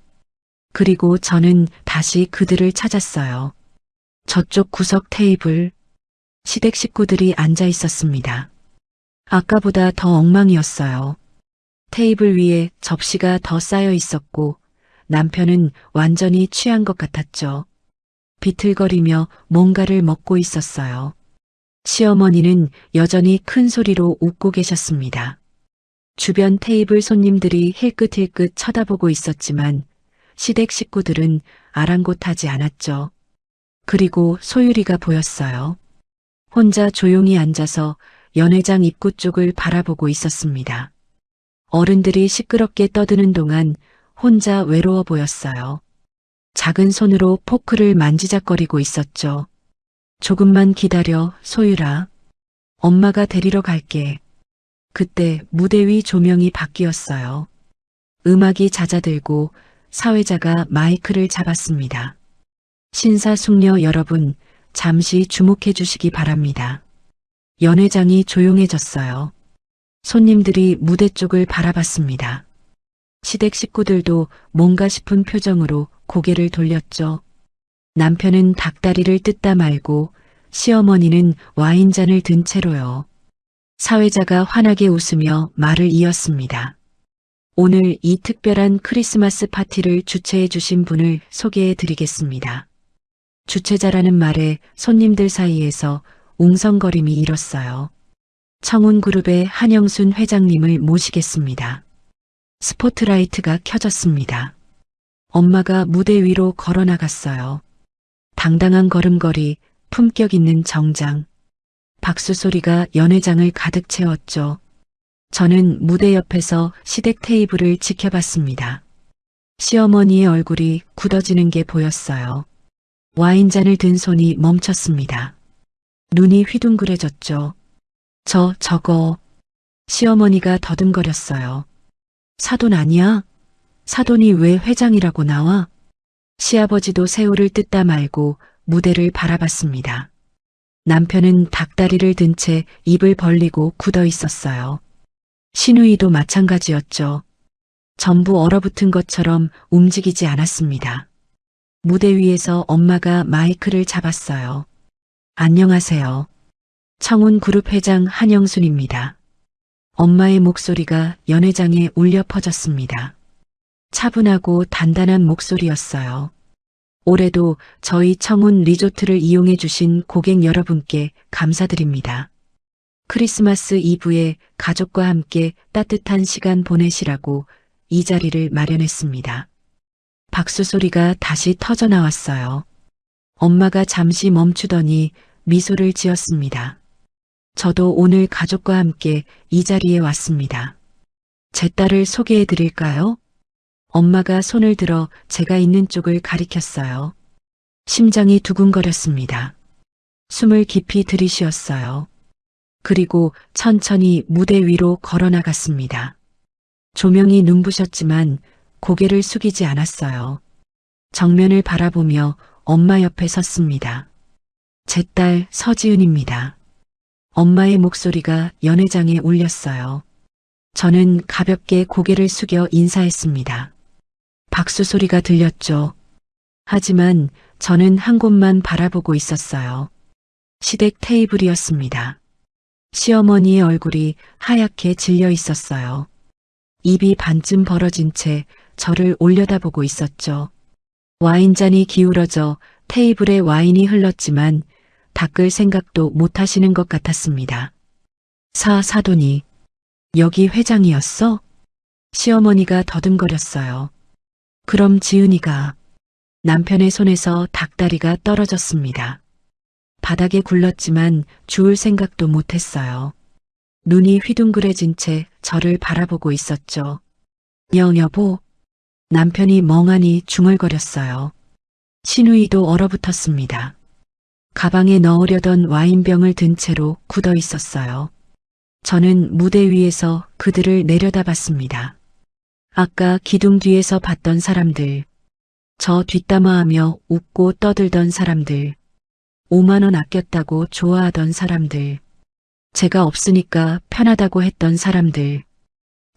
그리고 저는 다시 그들을 찾았어요. 저쪽 구석 테이블, 시댁 식구들이 앉아 있었습니다. 아까보다 더 엉망이었어요. 테이블 위에 접시가 더 쌓여 있었고 남편은 완전히 취한 것 같았죠. 비틀거리며 뭔가를 먹고 있었어요. 시어머니는 여전히 큰 소리로 웃고 계셨습니다. 주변 테이블 손님들이 힐끗힐끗 쳐다보고 있었지만 시댁 식구들은 아랑곳하지 않았죠. 그리고 소율이가 보였어요. 혼자 조용히 앉아서 연회장 입구 쪽을 바라보고 있었습니다. 어른들이 시끄럽게 떠드는 동안 혼자 외로워 보였어요. 작은 손으로 포크를 만지작거리고 있었죠. 조금만 기다려, 소율아. 엄마가 데리러 갈게. 그때 무대 위 조명이 바뀌었어요. 음악이 잦아들고 사회자가 마이크를 잡았습니다. 신사숙녀 여러분, 잠시 주목해 주시기 바랍니다. 연회장이 조용해졌어요. 손님들이 무대 쪽을 바라봤습니다. 시댁 식구들도 뭔가 싶은 표정으로 고개를 돌렸죠. 남편은 닭다리를 뜯다 말고 시어머니는 와인잔을 든 채로요. 사회자가 환하게 웃으며 말을 이었습니다. 오늘 이 특별한 크리스마스 파티를 주최해 주신 분을 소개해 드리겠습니다. 주최자라는 말에 손님들 사이에서 웅성거림이 일었어요. 청운그룹의 한영순 회장님을 모시겠습니다. 스포트라이트가 켜졌습니다. 엄마가 무대 위로 걸어 나갔어요. 당당한 걸음걸이, 품격 있는 정장. 박수 소리가 연회장을 가득 채웠죠. 저는 무대 옆에서 시댁 테이블을 지켜봤습니다. 시어머니의 얼굴이 굳어지는 게 보였어요. 와인잔을 든 손이 멈췄습니다. 눈이 휘둥그레졌죠. 저거. 시어머니가 더듬거렸어요. 사돈 아니야? 사돈이 왜 회장이라고 나와? 시아버지도 새우를 뜯다 말고 무대를 바라봤습니다. 남편은 닭다리를 든 채 입을 벌리고 굳어 있었어요. 시누이도 마찬가지였죠. 전부 얼어붙은 것처럼 움직이지 않았습니다. 무대 위에서 엄마가 마이크를 잡았어요. 안녕하세요. 청운그룹 회장 한영순입니다. 엄마의 목소리가 연회장에 울려 퍼졌습니다. 차분하고 단단한 목소리였어요. 올해도 저희 청운 리조트를 이용해 주신 고객 여러분께 감사드립니다. 크리스마스 이브에 가족과 함께 따뜻한 시간 보내시라고 이 자리를 마련했습니다. 박수 소리가 다시 터져 나왔어요. 엄마가 잠시 멈추더니 미소를 지었습니다. 저도 오늘 가족과 함께 이 자리에 왔습니다. 제 딸을 소개해 드릴까요? 엄마가 손을 들어 제가 있는 쪽을 가리켰어요. 심장이 두근거렸습니다. 숨을 깊이 들이쉬었어요. 그리고 천천히 무대 위로 걸어 나갔습니다. 조명이 눈부셨지만 고개를 숙이지 않았어요. 정면을 바라보며 엄마 옆에 섰습니다. 제 딸 서지은입니다. 엄마의 목소리가 연회장에 울렸어요. 저는 가볍게 고개를 숙여 인사했습니다. 박수 소리가 들렸죠. 하지만 저는 한 곳만 바라보고 있었어요. 시댁 테이블이었습니다. 시어머니의 얼굴이 하얗게 질려 있었어요. 입이 반쯤 벌어진 채 저를 올려다보고 있었죠. 와인잔이 기울어져 테이블에 와인이 흘렀지만 닦을 생각도 못 하시는 것 같았습니다. 사돈이 여기 회장이었어? 시어머니가 더듬거렸어요. 그럼 지은이가. 남편의 손에서 닭다리가 떨어졌습니다. 바닥에 굴렀지만 주울 생각도 못했어요. 눈이 휘둥그레진 채 저를 바라보고 있었죠. 여보. 남편이 멍하니 중얼거렸어요. 신우이도 얼어붙었습니다. 가방에 넣으려던 와인병을 든 채로 굳어 있었어요. 저는 무대 위에서 그들을 내려다봤습니다. 아까 기둥 뒤에서 봤던 사람들, 저 뒷담화하며 웃고 떠들던 사람들, 5만 원 아꼈다고 좋아하던 사람들, 제가 없으니까 편하다고 했던 사람들,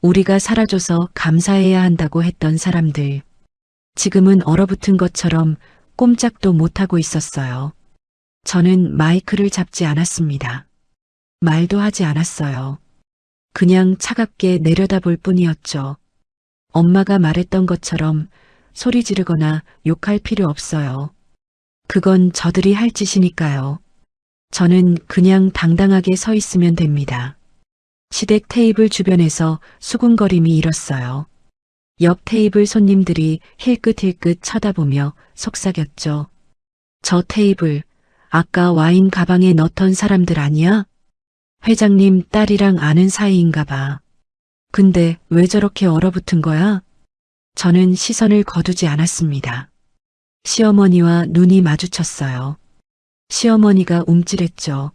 우리가 사라져서 감사해야 한다고 했던 사람들, 지금은 얼어붙은 것처럼 꼼짝도 못하고 있었어요. 저는 마이크를 잡지 않았습니다. 말도 하지 않았어요. 그냥 차갑게 내려다볼 뿐이었죠. 엄마가 말했던 것처럼 소리 지르거나 욕할 필요 없어요. 그건 저들이 할 짓이니까요. 저는 그냥 당당하게 서 있으면 됩니다. 시댁 테이블 주변에서 수군거림이 일었어요. 옆 테이블 손님들이 힐끗힐끗 쳐다보며 속삭였죠. 저 테이블, 아까 와인 가방에 넣던 사람들 아니야? 회장님 딸이랑 아는 사이인가 봐. 근데 왜 저렇게 얼어붙은 거야? 저는 시선을 거두지 않았습니다. 시어머니와 눈이 마주쳤어요. 시어머니가 움찔했죠.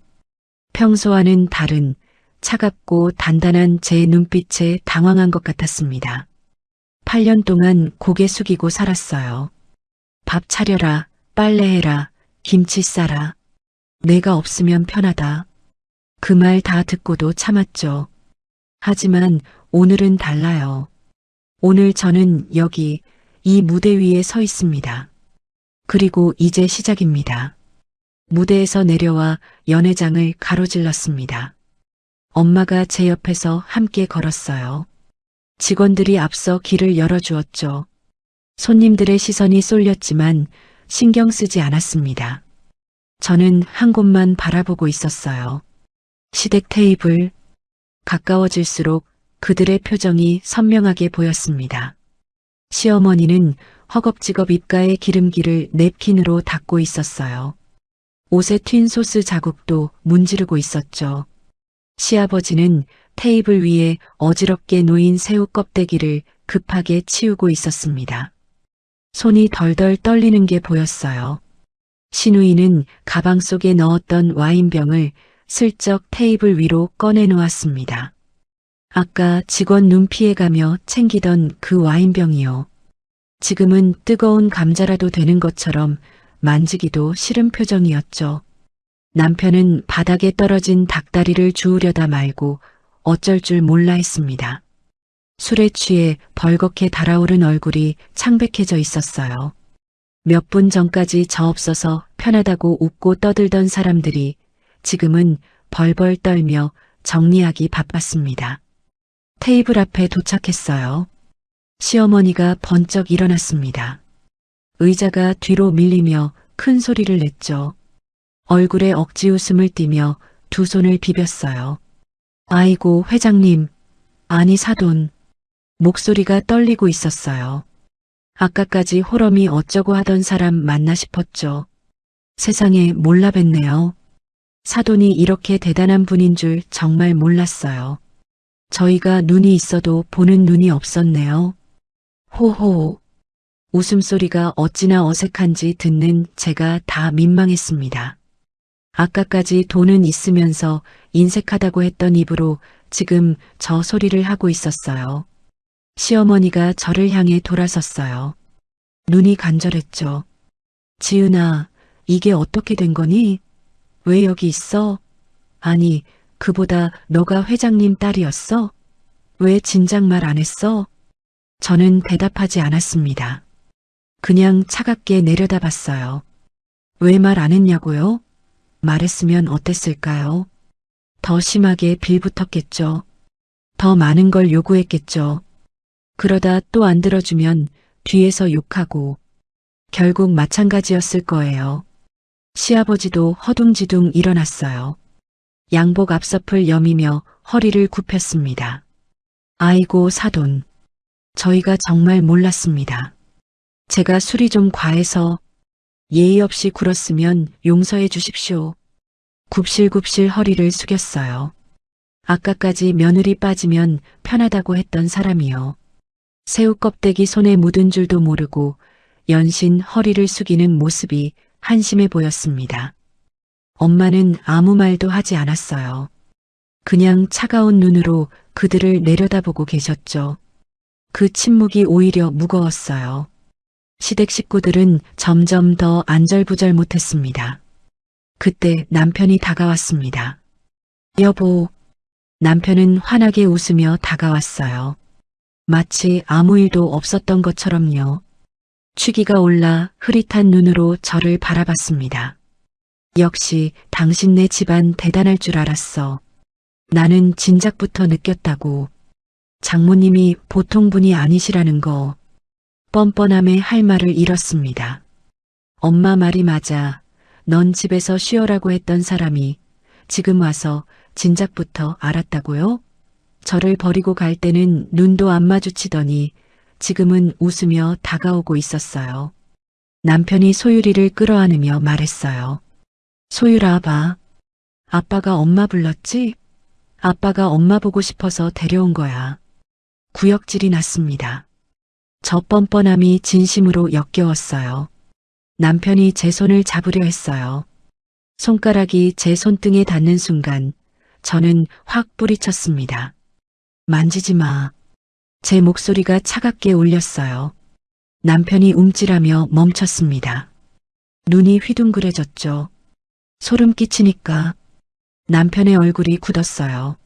평소와는 다른 차갑고 단단한 제 눈빛에 당황한 것 같았습니다. 8년 동안 고개 숙이고 살았어요. 밥 차려라, 빨래해라, 김치 싸라. 내가 없으면 편하다. 그 말 다 듣고도 참았죠. 하지만 오늘은 달라요. 오늘 저는 여기 이 무대 위에 서 있습니다. 그리고 이제 시작입니다. 무대에서 내려와 연회장을 가로질렀습니다. 엄마가 제 옆에서 함께 걸었어요. 직원들이 앞서 길을 열어주었죠. 손님들의 시선이 쏠렸지만 신경 쓰지 않았습니다. 저는 한 곳만 바라보고 있었어요. 시댁 테이블. 가까워질수록 그들의 표정이 선명하게 보였습니다. 시어머니는 허겁지겁 입가에 기름기를 냅킨으로 닦고 있었어요. 옷에 튄 소스 자국도 문지르고 있었죠. 시아버지는 테이블 위에 어지럽게 놓인 새우 껍데기를 급하게 치우고 있었습니다. 손이 덜덜 떨리는 게 보였어요. 신우이는 가방 속에 넣었던 와인병을 슬쩍 테이블 위로 꺼내 놓았습니다. 아까 직원 눈 피해가며 챙기던 그 와인병이요. 지금은 뜨거운 감자라도 되는 것처럼 만지기도 싫은 표정이었죠. 남편은 바닥에 떨어진 닭다리를 주우려다 말고 어쩔 줄 몰라 했습니다. 술에 취해 벌겋게 달아오른 얼굴이 창백해져 있었어요. 몇 분 전까지 저 없어서 편하다고 웃고 떠들던 사람들이 지금은 벌벌 떨며 정리하기 바빴습니다. 테이블 앞에 도착했어요. 시어머니가 번쩍 일어났습니다. 의자가 뒤로 밀리며 큰 소리를 냈죠. 얼굴에 억지 웃음을 띠며 두 손을 비볐어요. 아이고 회장님, 아니 사돈. 목소리가 떨리고 있었어요. 아까까지 호럼이 어쩌고 하던 사람 맞나 싶었죠. 세상에 몰라 뵀네요. 사돈이 이렇게 대단한 분인 줄 정말 몰랐어요. 저희가 눈이 있어도 보는 눈이 없었네요. 호호. 웃음소리가 어찌나 어색한지 듣는 제가 다 민망했습니다. 아까까지 돈은 있으면서 인색하다고 했던 입으로 지금 저 소리를 하고 있었어요. 시어머니가 저를 향해 돌아섰어요. 눈이 간절했죠. 지은아, 이게 어떻게 된 거니? 왜 여기 있어? 아니, 그보다 너가 회장님 딸이었어? 왜 진작 말 안 했어? 저는 대답하지 않았습니다. 그냥 차갑게 내려다봤어요. 왜 말 안 했냐고요? 말했으면 어땠을까요? 더 심하게 빌붙었겠죠. 더 많은 걸 요구했겠죠. 그러다 또 안 들어주면 뒤에서 욕하고 결국 마찬가지였을 거예요. 시아버지도 허둥지둥 일어났어요. 양복 앞서풀 여미며 허리를 굽혔습니다. 아이고 사돈. 저희가 정말 몰랐습니다. 제가 술이 좀 과해서 예의 없이 굴었으면 용서해 주십시오. 굽실굽실 허리를 숙였어요. 아까까지 며느리 빠지면 편하다고 했던 사람이요. 새우 껍데기 손에 묻은 줄도 모르고 연신 허리를 숙이는 모습이 한심해 보였습니다. 엄마는 아무 말도 하지 않았어요. 그냥 차가운 눈으로 그들을 내려다보고 계셨죠. 그 침묵이 오히려 무거웠어요. 시댁 식구들은 점점 더 안절부절 못했습니다. 그때 남편이 다가왔습니다. 여보. 남편은 환하게 웃으며 다가왔어요. 마치 아무 일도 없었던 것처럼요. 취기가 올라 흐릿한 눈으로 저를 바라봤습니다. 역시 당신네 집안 대단할 줄 알았어. 나는 진작부터 느꼈다고. 장모님이 보통 분이 아니시라는 거. 뻔뻔함에 할 말을 잃었습니다. 엄마 말이 맞아. 넌 집에서 쉬어라고 했던 사람이 지금 와서 진작부터 알았다고요? 저를 버리고 갈 때는 눈도 안 마주치더니 지금은 웃으며 다가오고 있었어요. 남편이 소율이를 끌어안으며 말했어요. 소율아 봐. 아빠가 엄마 불렀지? 아빠가 엄마 보고 싶어서 데려온 거야. 구역질이 났습니다. 저 뻔뻔함이 진심으로 역겨웠어요. 남편이 제 손을 잡으려 했어요. 손가락이 제 손등에 닿는 순간 저는 확 뿌리쳤습니다. 만지지 마. 제 목소리가 차갑게 울렸어요. 남편이 움찔하며 멈췄습니다. 눈이 휘둥그레졌죠. 소름 끼치니까 남편의 얼굴이 굳었어요.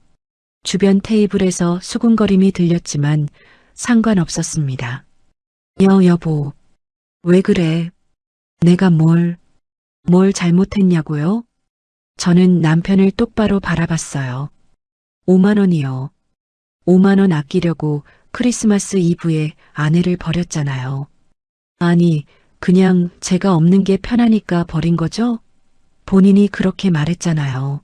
주변 테이블에서 수군거림이 들렸지만 상관없었습니다. 여보. 왜 그래? 내가 뭘 잘못했냐고요? 저는 남편을 똑바로 바라봤어요. 5만 원이요. 5만 원 아끼려고 크리스마스 이브에 아내를 버렸잖아요. 아니, 그냥 제가 없는 게 편하니까 버린 거죠? 본인이 그렇게 말했잖아요.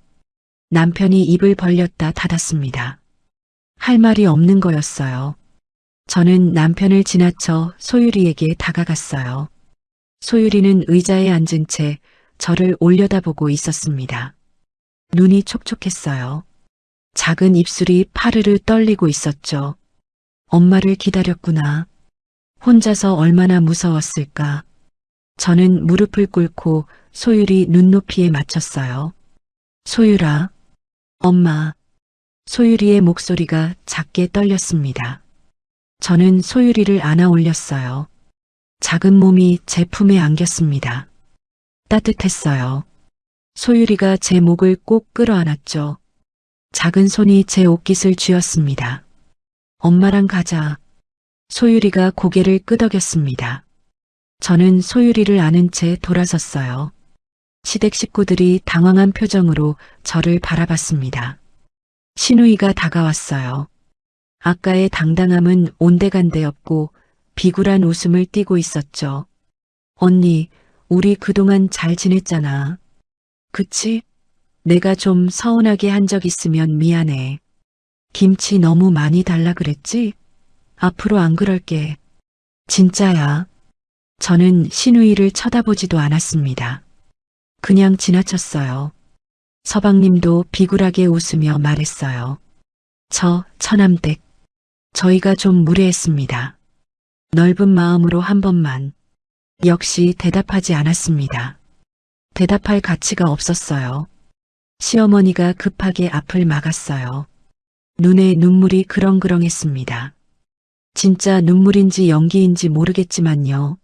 남편이 입을 벌렸다 닫았습니다. 할 말이 없는 거였어요. 저는 남편을 지나쳐 소율이에게 다가갔어요. 소율이는 의자에 앉은 채 저를 올려다보고 있었습니다. 눈이 촉촉했어요. 작은 입술이 파르르 떨리고 있었죠. 엄마를 기다렸구나. 혼자서 얼마나 무서웠을까. 저는 무릎을 꿇고 소율이 눈높이에 맞췄어요. 소율아. 엄마. 소율이의 목소리가 작게 떨렸습니다. 저는 소율이를 안아 올렸어요. 작은 몸이 제 품에 안겼습니다. 따뜻했어요. 소율이가 제 목을 꼭 끌어안았죠. 작은 손이 제 옷깃을 쥐었습니다. 엄마랑 가자. 소율이가 고개를 끄덕였습니다. 저는 소율이를 안은 채 돌아섰어요. 시댁 식구들이 당황한 표정으로 저를 바라봤습니다. 신우이가 다가왔어요. 아까의 당당함은 온데간데 없고 비굴한 웃음을 띠고 있었죠. 언니, 우리 그동안 잘 지냈잖아. 그치? 내가 좀 서운하게 한 적 있으면 미안해. 김치 너무 많이 달라 그랬지? 앞으로 안 그럴게. 진짜야. 저는 신우이를 쳐다보지도 않았습니다. 그냥 지나쳤어요. 서방님도 비굴하게 웃으며 말했어요. 저 처남댁. 저희가 좀 무례했습니다. 넓은 마음으로 한 번만. 역시 대답하지 않았습니다. 대답할 가치가 없었어요. 시어머니가 급하게 앞을 막았어요. 눈에 눈물이 그렁그렁했습니다. 진짜 눈물인지 연기인지 모르겠지만요.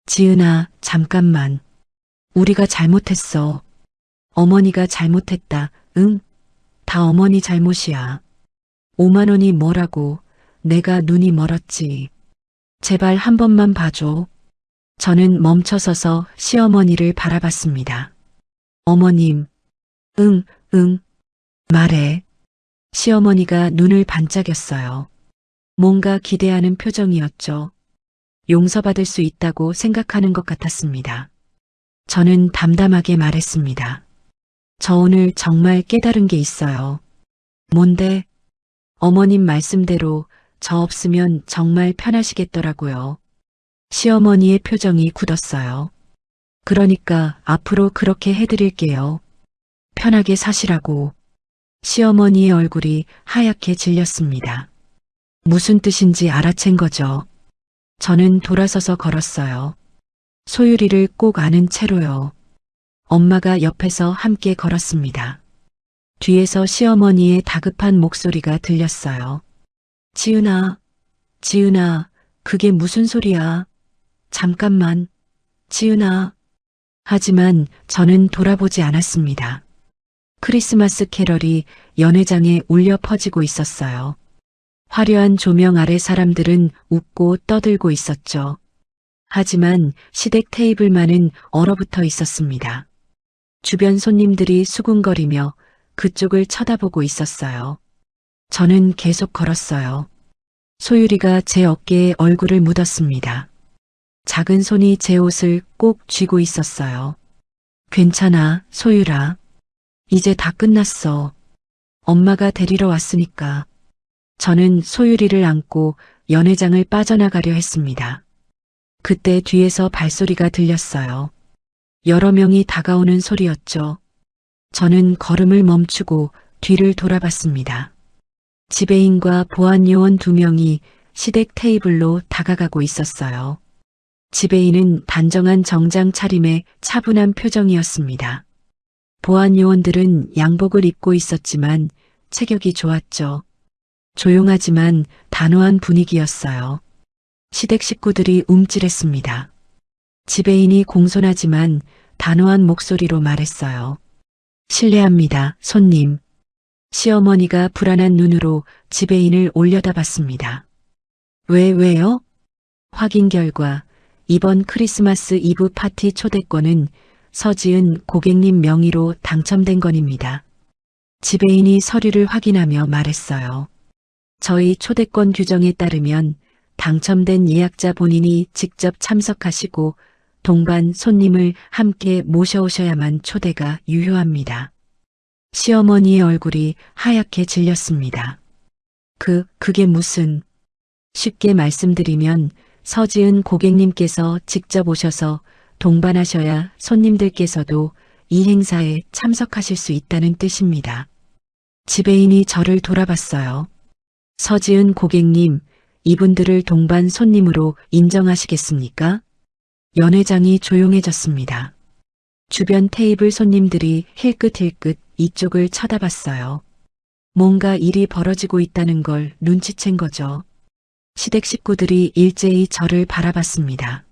지은아, 잠깐만. 우리가 잘못했어. 어머니가 잘못했다. 응? 다 어머니 잘못이야. 5만 원이 뭐라고. 내가 눈이 멀었지. 제발 한 번만 봐줘. 저는 멈춰서서 시어머니를 바라봤습니다. 어머님. 응. 말해. 시어머니가 눈을 반짝였어요. 뭔가 기대하는 표정이었죠. 용서받을 수 있다고 생각하는 것 같았습니다. 저는 담담하게 말했습니다. 저 오늘 정말 깨달은 게 있어요. 뭔데? 어머님 말씀대로 저 없으면 정말 편하시겠더라고요. 시어머니의 표정이 굳었어요. 그러니까 앞으로 그렇게 해드릴게요. 편하게 사시라고. 시어머니의 얼굴이 하얗게 질렸습니다. 무슨 뜻인지 알아챈 거죠. 저는 돌아서서 걸었어요. 소율이를 꼭 아는 채로요. 엄마가 옆에서 함께 걸었습니다. 뒤에서 시어머니의 다급한 목소리가 들렸어요. 지은아, 지은아, 그게 무슨 소리야? 잠깐만, 지은아. 하지만 저는 돌아보지 않았습니다. 크리스마스 캐럴이 연회장에 울려 퍼지고 있었어요. 화려한 조명 아래 사람들은 웃고 떠들고 있었죠. 하지만 시댁 테이블만은 얼어붙어 있었습니다. 주변 손님들이 수군거리며 그쪽을 쳐다보고 있었어요. 저는 계속 걸었어요. 소율이가 제 어깨에 얼굴을 묻었습니다. 작은 손이 제 옷을 꼭 쥐고 있었어요. 괜찮아, 소율아. 이제 다 끝났어. 엄마가 데리러 왔으니까. 저는 소율이를 안고 연회장을 빠져나가려 했습니다. 그때 뒤에서 발소리가 들렸어요. 여러 명이 다가오는 소리였죠. 저는 걸음을 멈추고 뒤를 돌아봤습니다. 지배인과 보안요원 2명이 시댁 테이블로 다가가고 있었어요. 지배인은 단정한 정장 차림에 차분한 표정이었습니다. 보안요원들은 양복을 입고 있었지만 체격이 좋았죠. 조용하지만 단호한 분위기였어요. 시댁 식구들이 움찔했습니다. 지배인이 공손하지만 단호한 목소리로 말했어요. 실례합니다, 손님. 시어머니가 불안한 눈으로 지배인을 올려다봤습니다. 왜요? 확인 결과 이번 크리스마스 이브 파티 초대권은 서지은 고객님 명의로 당첨된 건입니다. 지배인이 서류를 확인하며 말했어요. 저희 초대권 규정에 따르면 당첨된 예약자 본인이 직접 참석하시고 동반 손님을 함께 모셔오셔야만 초대가 유효합니다. 시어머니의 얼굴이 하얗게 질렸습니다. 그게 무슨... 쉽게 말씀드리면 서지은 고객님께서 직접 오셔서 동반하셔야 손님들께서도 이 행사에 참석하실 수 있다는 뜻입니다. 지배인이 저를 돌아봤어요. 서지은 고객님, 이분들을 동반 손님으로 인정하시겠습니까? 연회장이 조용해졌습니다. 주변 테이블 손님들이 힐끗힐끗 이쪽을 쳐다봤어요. 뭔가 일이 벌어지고 있다는 걸 눈치챈 거죠. 시댁 식구들이 일제히 저를 바라봤습니다.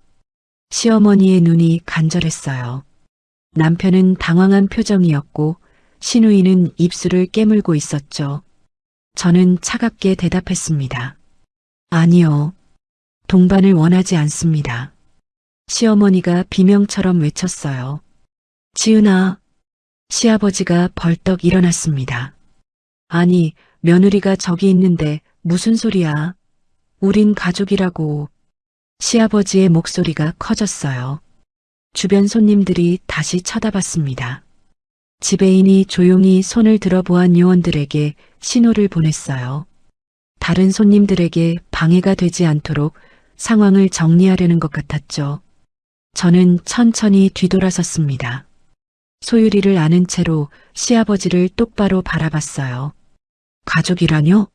시어머니의 눈이 간절했어요. 남편은 당황한 표정이었고 시누이는 입술을 깨물고 있었죠. 저는 차갑게 대답했습니다. 아니요. 동반을 원하지 않습니다. 시어머니가 비명처럼 외쳤어요. 지은아. 시아버지가 벌떡 일어났습니다. 아니, 며느리가 저기 있는데 무슨 소리야? 우린 가족이라고. 시아버지의 목소리가 커졌어요. 주변 손님들이 다시 쳐다봤습니다. 지배인이 조용히 손을 들어 보안 요원들에게 신호를 보냈어요. 다른 손님들에게 방해가 되지 않도록 상황을 정리하려는 것 같았죠. 저는 천천히 뒤돌아섰습니다. 소율이를 아는 채로 시아버지를 똑바로 바라봤어요. 가족이라뇨?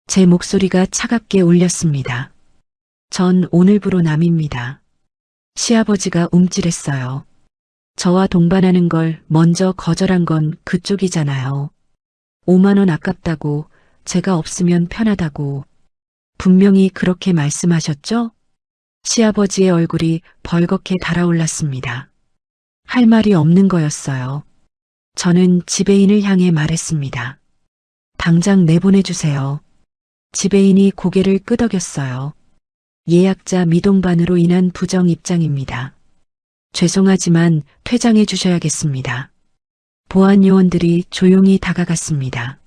제 목소리가 차갑게 울렸습니다. 전 오늘부로 남입니다. 시아버지가 움찔했어요. 저와 동반하는 걸 먼저 거절한 건 그쪽이잖아요. 5만 원 아깝다고, 제가 없으면 편하다고. 분명히 그렇게 말씀하셨죠? 시아버지의 얼굴이 벌겋게 달아올랐습니다. 할 말이 없는 거였어요. 저는 지배인을 향해 말했습니다. 당장 내보내주세요. 지배인이 고개를 끄덕였어요. 예약자 미동반으로 인한 부정 입장입니다. 죄송하지만 퇴장해 주셔야겠습니다. 보안 요원들이 조용히 다가갔습니다.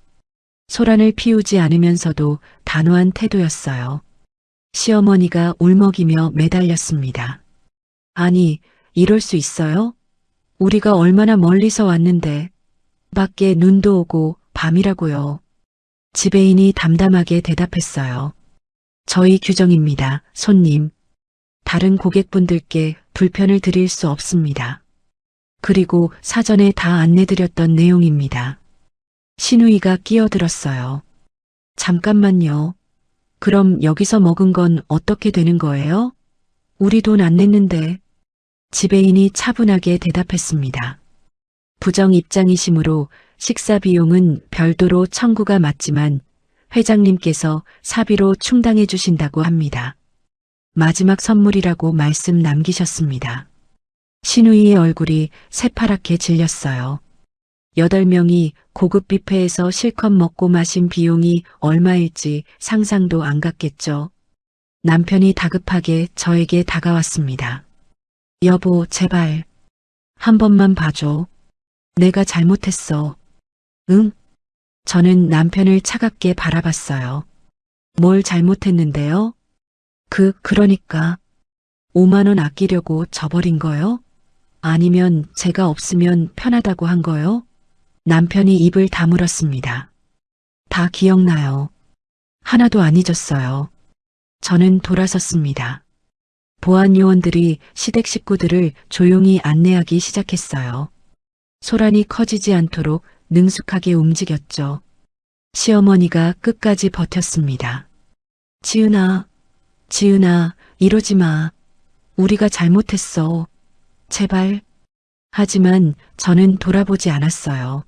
소란을 피우지 않으면서도 단호한 태도였어요. 시어머니가 울먹이며 매달렸습니다. 아니, 이럴 수 있어요? 우리가 얼마나 멀리서 왔는데 밖에 눈도 오고 밤이라고요. 지배인이 담담하게 대답했어요. 저희 규정입니다, 손님. 다른 고객분들께 불편을 드릴 수 없습니다. 그리고 사전에 다 안내드렸던 내용입니다. 신우이가 끼어들었어요. 잠깐만요. 그럼 여기서 먹은 건 어떻게 되는 거예요? 우리 돈 안 냈는데. 지배인이 차분하게 대답했습니다. 부정 입장이시므로 식사 비용은 별도로 청구가 맞지만 회장님께서 사비로 충당해 주신다고 합니다. 마지막 선물이라고 말씀 남기셨습니다. 신우이의 얼굴이 새파랗게 질렸어요. 8명이 고급 뷔페에서 실컷 먹고 마신 비용이 얼마일지 상상도 안 갔겠죠. 남편이 다급하게 저에게 다가왔습니다. 여보, 제발. 한 번만 봐줘. 내가 잘못했어. 응? 저는 남편을 차갑게 바라봤어요. 뭘 잘못했는데요? 그러니까 5만 원 아끼려고 저버린 거요? 아니면 제가 없으면 편하다고 한 거요? 남편이 입을 다물었습니다. 다 기억나요. 하나도 안 잊었어요. 저는 돌아섰습니다. 보안 요원들이 시댁 식구들을 조용히 안내하기 시작했어요. 소란이 커지지 않도록 능숙하게 움직였죠. 시어머니가 끝까지 버텼습니다. 지은아, 이러지 마. 우리가 잘못했어. 제발. 하지만 저는 돌아보지 않았어요.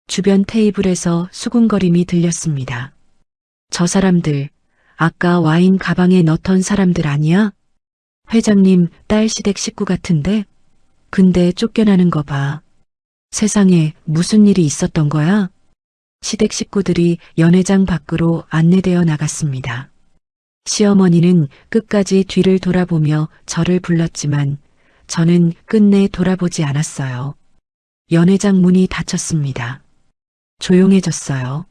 주변 테이블에서 수군거림이 들렸습니다. 저 사람들, 아까 와인 가방에 넣던 사람들 아니야? 회장님 딸 시댁 식구 같은데? 근데 쫓겨나는 거 봐. 세상에 무슨 일이 있었던 거야? 시댁 식구들이 연회장 밖으로 안내되어 나갔습니다. 시어머니는 끝까지 뒤를 돌아보며 저를 불렀지만 저는 끝내 돌아보지 않았어요. 연회장 문이 닫혔습니다. 조용해졌어요.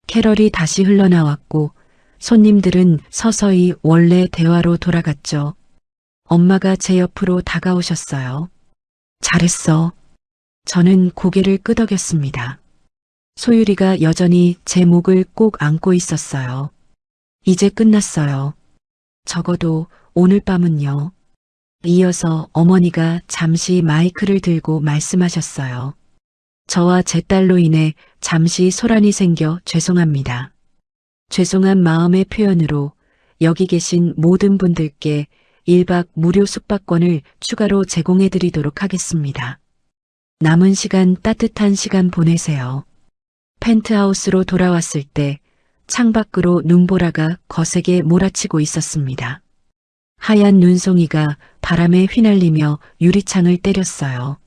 캐럴이 다시 흘러나왔고 손님들은 서서히 원래 대화로 돌아갔죠. 엄마가 제 옆으로 다가오셨어요. 잘했어. 저는 고개를 끄덕였습니다. 소율이가 여전히 제 목을 꼭 안고 있었어요. 이제 끝났어요. 적어도 오늘 밤은요. 이어서 어머니가 잠시 마이크를 들고 말씀하셨어요. 저와 제 딸로 인해 잠시 소란이 생겨 죄송합니다. 죄송한 마음의 표현으로 여기 계신 모든 분들께 1박 무료 숙박권을 추가로 제공해 드리도록 하겠습니다. 남은 시간 따뜻한 시간 보내세요. 펜트하우스로 돌아왔을 때 창밖으로 눈보라가 거세게 몰아치고 있었습니다. 하얀 눈송이가 바람에 휘날리며 유리창을 때렸어요.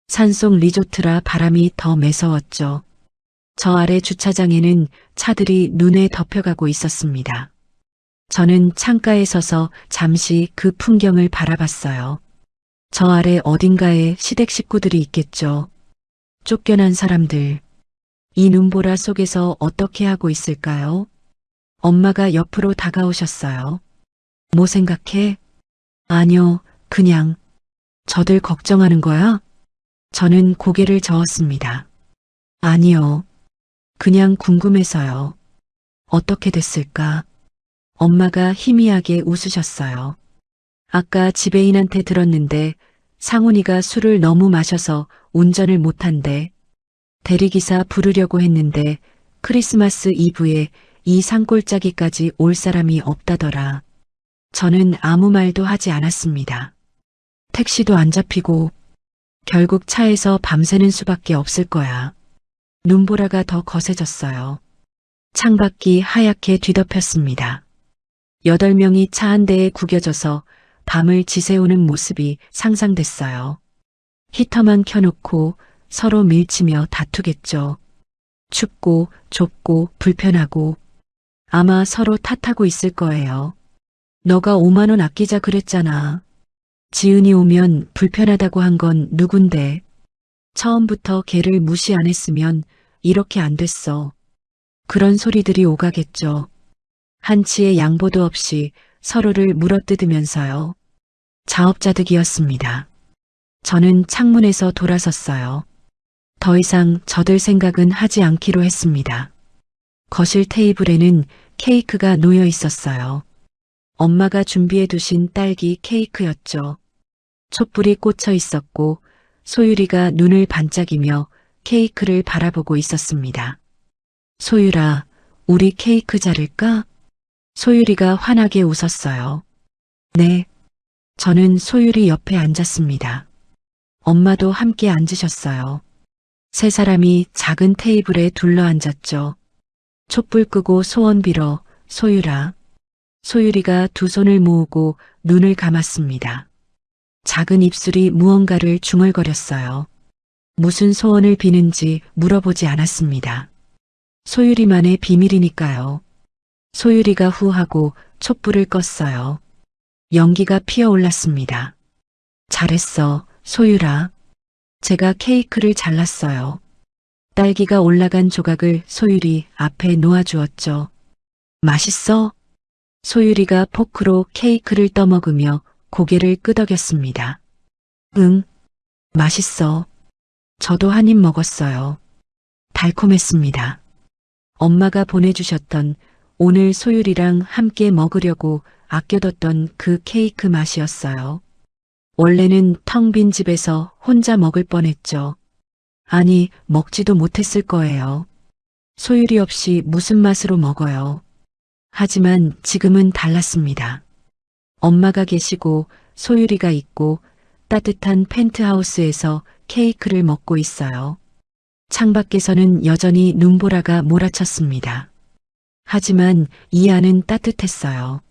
산속 리조트라 바람이 더 매서웠죠. 저 아래 주차장에는 차들이 눈에 덮여가고 있었습니다. 저는 창가에 서서 잠시 그 풍경을 바라봤어요. 저 아래 어딘가에 시댁 식구들이 있겠죠. 쫓겨난 사람들. 이 눈보라 속에서 어떻게 하고 있을까요? 엄마가 옆으로 다가오셨어요. 뭐 생각해? 아니요, 그냥. 저들 걱정하는 거야? 저는 고개를 저었습니다. 아니요. 그냥 궁금해서요. 어떻게 됐을까? 엄마가 희미하게 웃으셨어요. 아까 지배인한테 들었는데 상훈이가 술을 너무 마셔서 운전을 못한대. 대리기사 부르려고 했는데 크리스마스 이브에 이 산골짜기까지 올 사람이 없다더라. 저는 아무 말도 하지 않았습니다. 택시도 안 잡히고 결국 차에서 밤새는 수밖에 없을 거야. 눈보라가 더 거세졌어요. 창밖이 하얗게 뒤덮였습니다. 8명이 차 한 대에 구겨져서 밤을 지새우는 모습이 상상됐어요. 히터만 켜놓고 서로 밀치며 다투겠죠. 춥고 좁고 불편하고 아마 서로 탓하고 있을 거예요. 너가 5만 원 아끼자 그랬잖아. 지은이 오면 불편하다고 한 건 누군데. 처음부터 걔를 무시 안 했으면 이렇게 안 됐어. 그런 소리들이 오가겠죠. 한치의 양보도 없이 서로를 물어뜯으면서요. 자업자득이었습니다. 저는 창문에서 돌아섰어요. 더 이상 저들 생각은 하지 않기로 했습니다. 거실 테이블에는 케이크가 놓여 있었어요. 엄마가 준비해 두신 딸기 케이크였죠. 촛불이 꽂혀 있었고 소율이가 눈을 반짝이며 케이크를 바라보고 있었습니다. 소율아, 우리 케이크 자를까? 소율이가 환하게 웃었어요. 네. 저는 소율이 옆에 앉았습니다. 엄마도 함께 앉으셨어요. 세 사람이 작은 테이블에 둘러 앉았죠. 촛불 끄고 소원 빌어, 소율아. 소율이가 두 손을 모으고 눈을 감았습니다. 작은 입술이 무언가를 중얼거렸어요. 무슨 소원을 비는지 물어보지 않았습니다. 소율이만의 비밀이니까요. 소율이가 후하고 촛불을 껐어요. 연기가 피어올랐습니다. 잘했어, 소율아. 제가 케이크를 잘랐어요. 딸기가 올라간 조각을 소율이 앞에 놓아주었죠. 맛있어? 소율이가 포크로 케이크를 떠먹으며 고개를 끄덕였습니다. 응, 맛있어. 저도 한 입 먹었어요. 달콤했습니다. 엄마가 보내주셨던 오늘 소율이랑 함께 먹으려고 아껴뒀던 그 케이크 맛이었어요. 원래는 텅 빈 집에서 혼자 먹을 뻔했죠. 아니, 먹지도 못했을 거예요. 소율이 없이 무슨 맛으로 먹어요. 하지만 지금은 달랐습니다. 엄마가 계시고 소율이가 있고 따뜻한 펜트하우스에서 케이크를 먹고 있어요. 창밖에서는 여전히 눈보라가 몰아쳤습니다. 하지만 이 안은 따뜻했어요.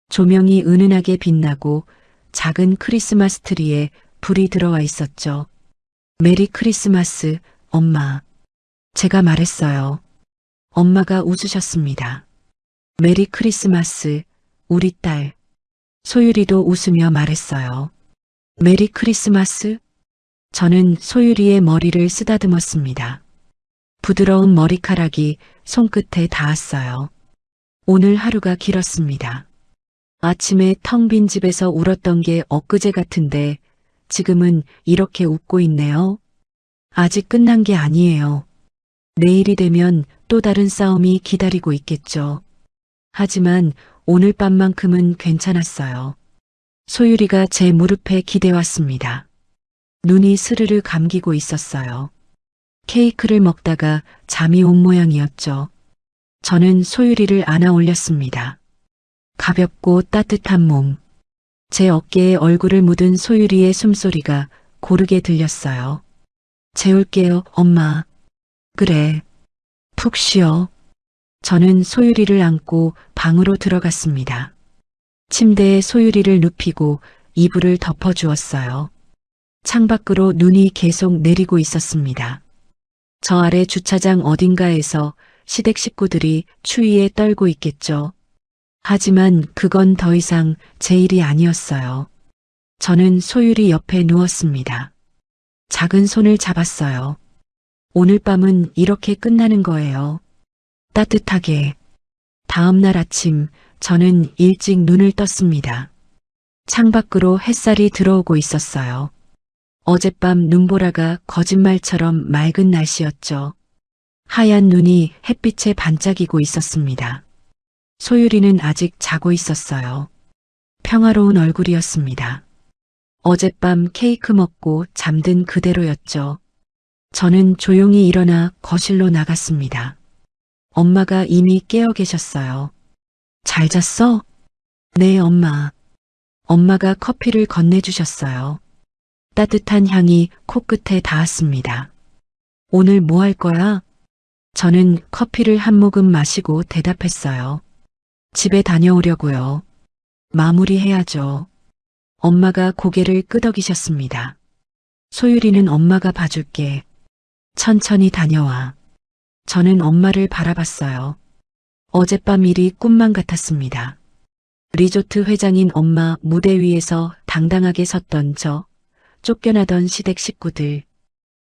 조명이 은은하게 빛나고 작은 크리스마스 트리에 불이 들어와 있었죠. 메리 크리스마스, 엄마. 제가 말했어요. 엄마가 웃으셨습니다. 메리 크리스마스, 우리 딸. 소율이도 웃으며 말했어요. 메리 크리스마스? 저는 소율이의 머리를 쓰다듬었습니다. 부드러운 머리카락이 손끝에 닿았어요. 오늘 하루가 길었습니다. 아침에 텅 빈 집에서 울었던 게 엊그제 같은데 지금은 이렇게 웃고 있네요. 아직 끝난 게 아니에요. 내일이 되면 또 다른 싸움이 기다리고 있겠죠. 하지만 오늘 밤만큼은 괜찮았어요. 소율이가 제 무릎에 기대왔습니다. 눈이 스르르 감기고 있었어요. 케이크를 먹다가 잠이 온 모양이었죠. 저는 소율이를 안아 올렸습니다. 가볍고 따뜻한 몸. 제 어깨에 얼굴을 묻은 소율이의 숨소리가 고르게 들렸어요. 재울게요, 엄마. 그래. 푹 쉬어. 저는 소율이를 안고 방으로 들어갔습니다. 침대에 소율이를 눕히고 이불을 덮어주었어요. 창밖으로 눈이 계속 내리고 있었습니다. 저 아래 주차장 어딘가에서 시댁 식구들이 추위에 떨고 있겠죠. 하지만 그건 더 이상 제 일이 아니었어요. 저는 소율이 옆에 누웠습니다. 작은 손을 잡았어요. 오늘 밤은 이렇게 끝나는 거예요. 따뜻하게. 다음 날 아침 저는 일찍 눈을 떴습니다. 창밖으로 햇살이 들어오고 있었어요. 어젯밤 눈보라가 거짓말처럼 맑은 날씨였죠. 하얀 눈이 햇빛에 반짝이고 있었습니다. 소율이는 아직 자고 있었어요. 평화로운 얼굴이었습니다. 어젯밤 케이크 먹고 잠든 그대로였죠. 저는 조용히 일어나 거실로 나갔습니다. 엄마가 이미 깨어 계셨어요. 잘 잤어? 네, 엄마. 엄마가 커피를 건네주셨어요. 따뜻한 향이 코끝에 닿았습니다. 오늘 뭐 할 거야? 저는 커피를 한 모금 마시고 대답했어요. 집에 다녀오려고요. 마무리해야죠. 엄마가 고개를 끄덕이셨습니다. 소율이는 엄마가 봐줄게. 천천히 다녀와. 저는 엄마를 바라봤어요. 어젯밤 일이 꿈만 같았습니다. 리조트 회장인 엄마 무대 위에서 당당하게 섰던 저, 쫓겨나던 시댁 식구들.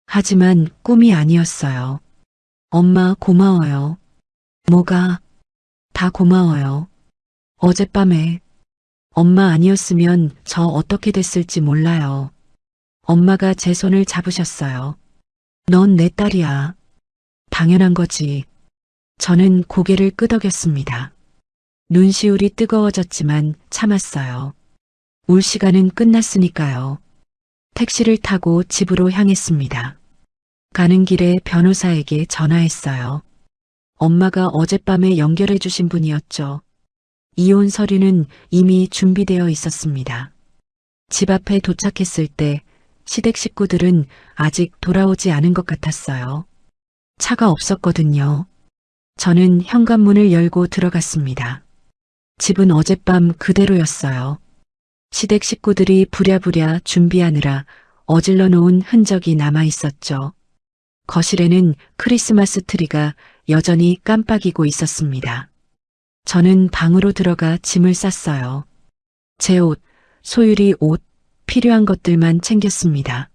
하지만 꿈이 아니었어요. 엄마 고마워요. 뭐가? 다 고마워요. 어젯밤에 엄마 아니었으면 저 어떻게 됐을지 몰라요. 엄마가 제 손을 잡으셨어요. 넌 내 딸이야. 당연한 거지. 저는 고개를 끄덕였습니다. 눈시울이 뜨거워졌지만 참았어요. 울 시간은 끝났으니까요. 택시를 타고 집으로 향했습니다. 가는 길에 변호사에게 전화했어요. 엄마가 어젯밤에 연결해 주신 분이었죠. 이혼 서류는 이미 준비되어 있었습니다. 집 앞에 도착했을 때 시댁 식구들은 아직 돌아오지 않은 것 같았어요. 차가 없었거든요. 저는 현관문을 열고 들어갔습니다. 집은 어젯밤 그대로였어요. 시댁 식구들이 부랴부랴 준비하느라 어질러 놓은 흔적이 남아 있었죠. 거실에는 크리스마스 트리가 여전히 깜빡이고 있었습니다. 저는 방으로 들어가 짐을 쌌어요. 제 옷, 소율이 옷, 필요한 것들만 챙겼습니다.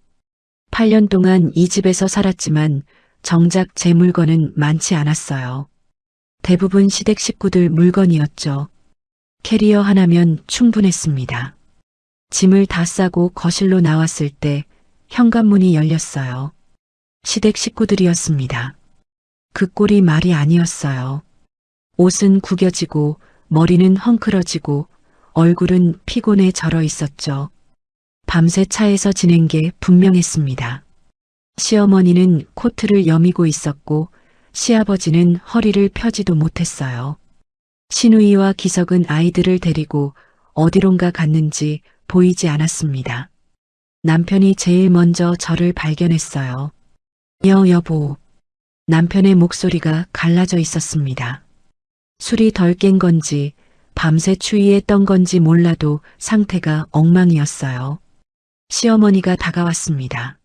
8년 동안 이 집에서 살았지만 정작 제 물건은 많지 않았어요. 대부분 시댁 식구들 물건이었죠. 캐리어 하나면 충분했습니다. 짐을 다 싸고 거실로 나왔을 때 현관문이 열렸어요. 시댁 식구들이었습니다. 그 꼴이 말이 아니었어요. 옷은 구겨지고 머리는 헝클어지고 얼굴은 피곤해 절어 있었죠. 밤새 차에서 지낸 게 분명했습니다. 시어머니는 코트를 여미고 있었고 시아버지는 허리를 펴지도 못했어요. 시누이와 기석은 아이들을 데리고 어디론가 갔는지 보이지 않았습니다. 남편이 제일 먼저 저를 발견했어요. 여보. 남편의 목소리가 갈라져 있었습니다. 술이 덜 깬 건지 밤새 추위에 떤 건지 몰라도 상태가 엉망이었어요. 시어머니가 다가왔습니다.